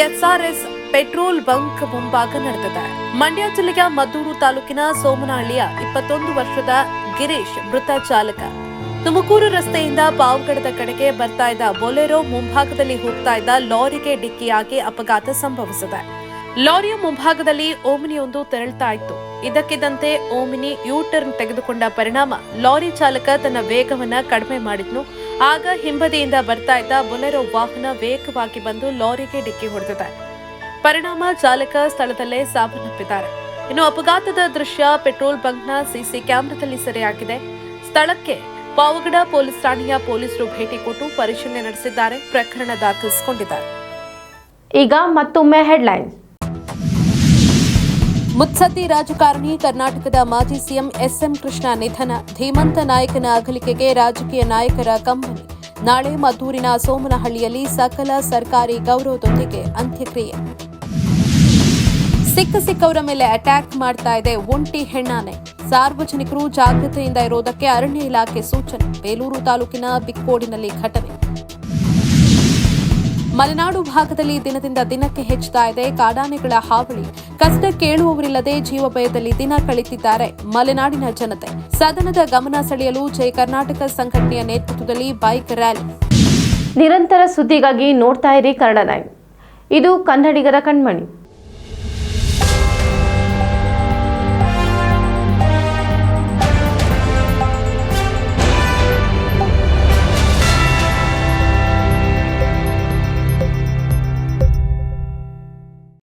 ಎಸ್ಆರ್ಎಸ್ ಪೆಟ್ರೋಲ್ ಬಂಕ್ ಮುಂಭಾಗ ನಡೆದಿದೆ. ಮಂಡ್ಯ ಜಿಲ್ಲೆಯ ಮದ್ದೂರು ತಾಲೂಕಿನ ಸೋಮನಹಳ್ಳಿಯ 21 ವರ್ಷದ ಗಿರೀಶ್ ಮೃತ ಚಾಲಕ. ತುಮಕೂರು ರಸ್ತೆಯಿಂದ ಪಾವಗಡದ ಕಡೆಗೆ ಬರ್ತಾ ಇದ್ದ ಬೊಲೆರೋ ಮುಂಭಾಗದಲ್ಲಿ ಹೋಗ್ತಾ ಇದ್ದ ಲಾರಿಗೆ ಡಿಕ್ಕಿಯಾಗಿ ಅಪಘಾತ ಸಂಭವಿಸಿದೆ. ಲಾರಿಯ ಮುಂಭಾಗದಲ್ಲಿ ಓಮಿನಿಯೊಂದು ತೆರಳುತ್ತಾ ಇತ್ತು. ಇದಕ್ಕಿದ್ದಂತೆ ಓಮಿನಿ ಯೂ-ಟರ್ನ್ ತೆಗೆದುಕೊಂಡ ಪರಿಣಾಮ ಲಾರಿ ಚಾಲಕ ತನ್ನ ವೇಗವನ್ನ ಕಡಿಮೆ ಮಾಡಿದ್ನು. ಆಗ ಹಿಂಬದಿಯಿಂದ ಬರ್ತಾ ಇದ್ದ ಬೊಲೆರೋ ವಾಹನ ವೇಗವಾಗಿ ಬಂದು ಲಾರಿಗೆ ಡಿಕ್ಕಿ ಹೊಡೆದಿದೆ. ಪರಿಣಾಮ ಚಾಲಕ ಸ್ಥಳದಲ್ಲೇ ಸಾವನ್ನಪ್ಪಿದ್ದಾರೆ. ಇನ್ನು ಅಪಘಾತದ ದೃಶ್ಯ ಪೆಟ್ರೋಲ್ ಬಂಕ್ನ ಸಿಸಿ ಕ್ಯಾಮೆರಾದಲ್ಲಿ ಸೆರೆಯಾಗಿದೆ. ಸ್ಥಳಕ್ಕೆ ಪಾವಗಡ ಪೊಲೀಸ್ ಠಾಣೆಯ ಪೊಲೀಸರು ಭೇಟಿ ಕೊಟ್ಟು ಪರಿಶೀಲನೆ ನಡೆಸಿದ್ದಾರೆ. ಪ್ರಕರಣ ದಾಖಲಿಸಿಕೊಂಡಿದ್ದಾರೆ. ಈಗ ಮತ್ತೊಮ್ಮೆ ಹೆಡ್ಲೈನ್ಸ್. ಮುತ್ಸದ್ದಿ ರಾಜಕಾರಣಿ ಕರ್ನಾಟಕದ ಮಾಜಿ ಸಿಎಂ ಎಸ್ಎಂ ಕೃಷ್ಣ ನಿಧನ, ಧೀಮಂತ ನಾಯಕನ ಅಗಲಿಕೆಗೆ ರಾಜಕೀಯ ನಾಯಕರ ಕಂಬನಿ. ನಾಳೆ ಮದ್ದೂರಿನ ಸೋಮನಹಳ್ಳಿಯಲ್ಲಿ ಸಕಲ ಸರ್ಕಾರಿ ಗೌರವದೊಂದಿಗೆ ಅಂತ್ಯಕ್ರಿಯೆ. ಸಿಕ್ಕವರ ಮೇಲೆ ಅಟ್ಯಾಕ್ ಮಾಡ್ತಾ ಇದೆ ಒಂಟಿ ಹೆಣ್ಣಾನೆ. ಸಾರ್ವಜನಿಕರು ಜಾಗೃತೆಯಿಂದ ಇರುವುದಕ್ಕೆ ಅರಣ್ಯ ಇಲಾಖೆ ಸೂಚನೆ. ಬೇಲೂರು ತಾಲೂಕಿನ ಬಿಕ್ಕೋಡಿನಲ್ಲಿ ಘಟನೆ. ಮಲೆನಾಡು ಭಾಗದಲ್ಲಿ ದಿನದಿಂದ ದಿನಕ್ಕೆ ಹೆಚ್ಚುತ್ತಾ ಇದೆ ಕಾಡಾನೆಗಳ ಹಾವಳಿ. ಕಷ್ಟ ಕೇಳುವವರಿಲ್ಲದೆ ಜೀವ ಭಯದಲ್ಲಿ ದಿನ ಕಳೆದಿದ್ದಾರೆ ಮಲೆನಾಡಿನ ಜನತೆ. ಸದನದ ಗಮನ ಸೆಳೆಯಲು ಜೈ ಕರ್ನಾಟಕ ಸಂಘಟನೆಯ ನೇತೃತ್ವದಲ್ಲಿ ಬೈಕ್ ರ್ಯಾಲಿ. ನಿರಂತರ ಸುದ್ದಿಗಾಗಿ ನೋಡ್ತಾ ಇರಿ ಕನ್ನಡ 9. ಇದು ಕನ್ನಡಿಗರ ಕಣ್ಮಣಿ.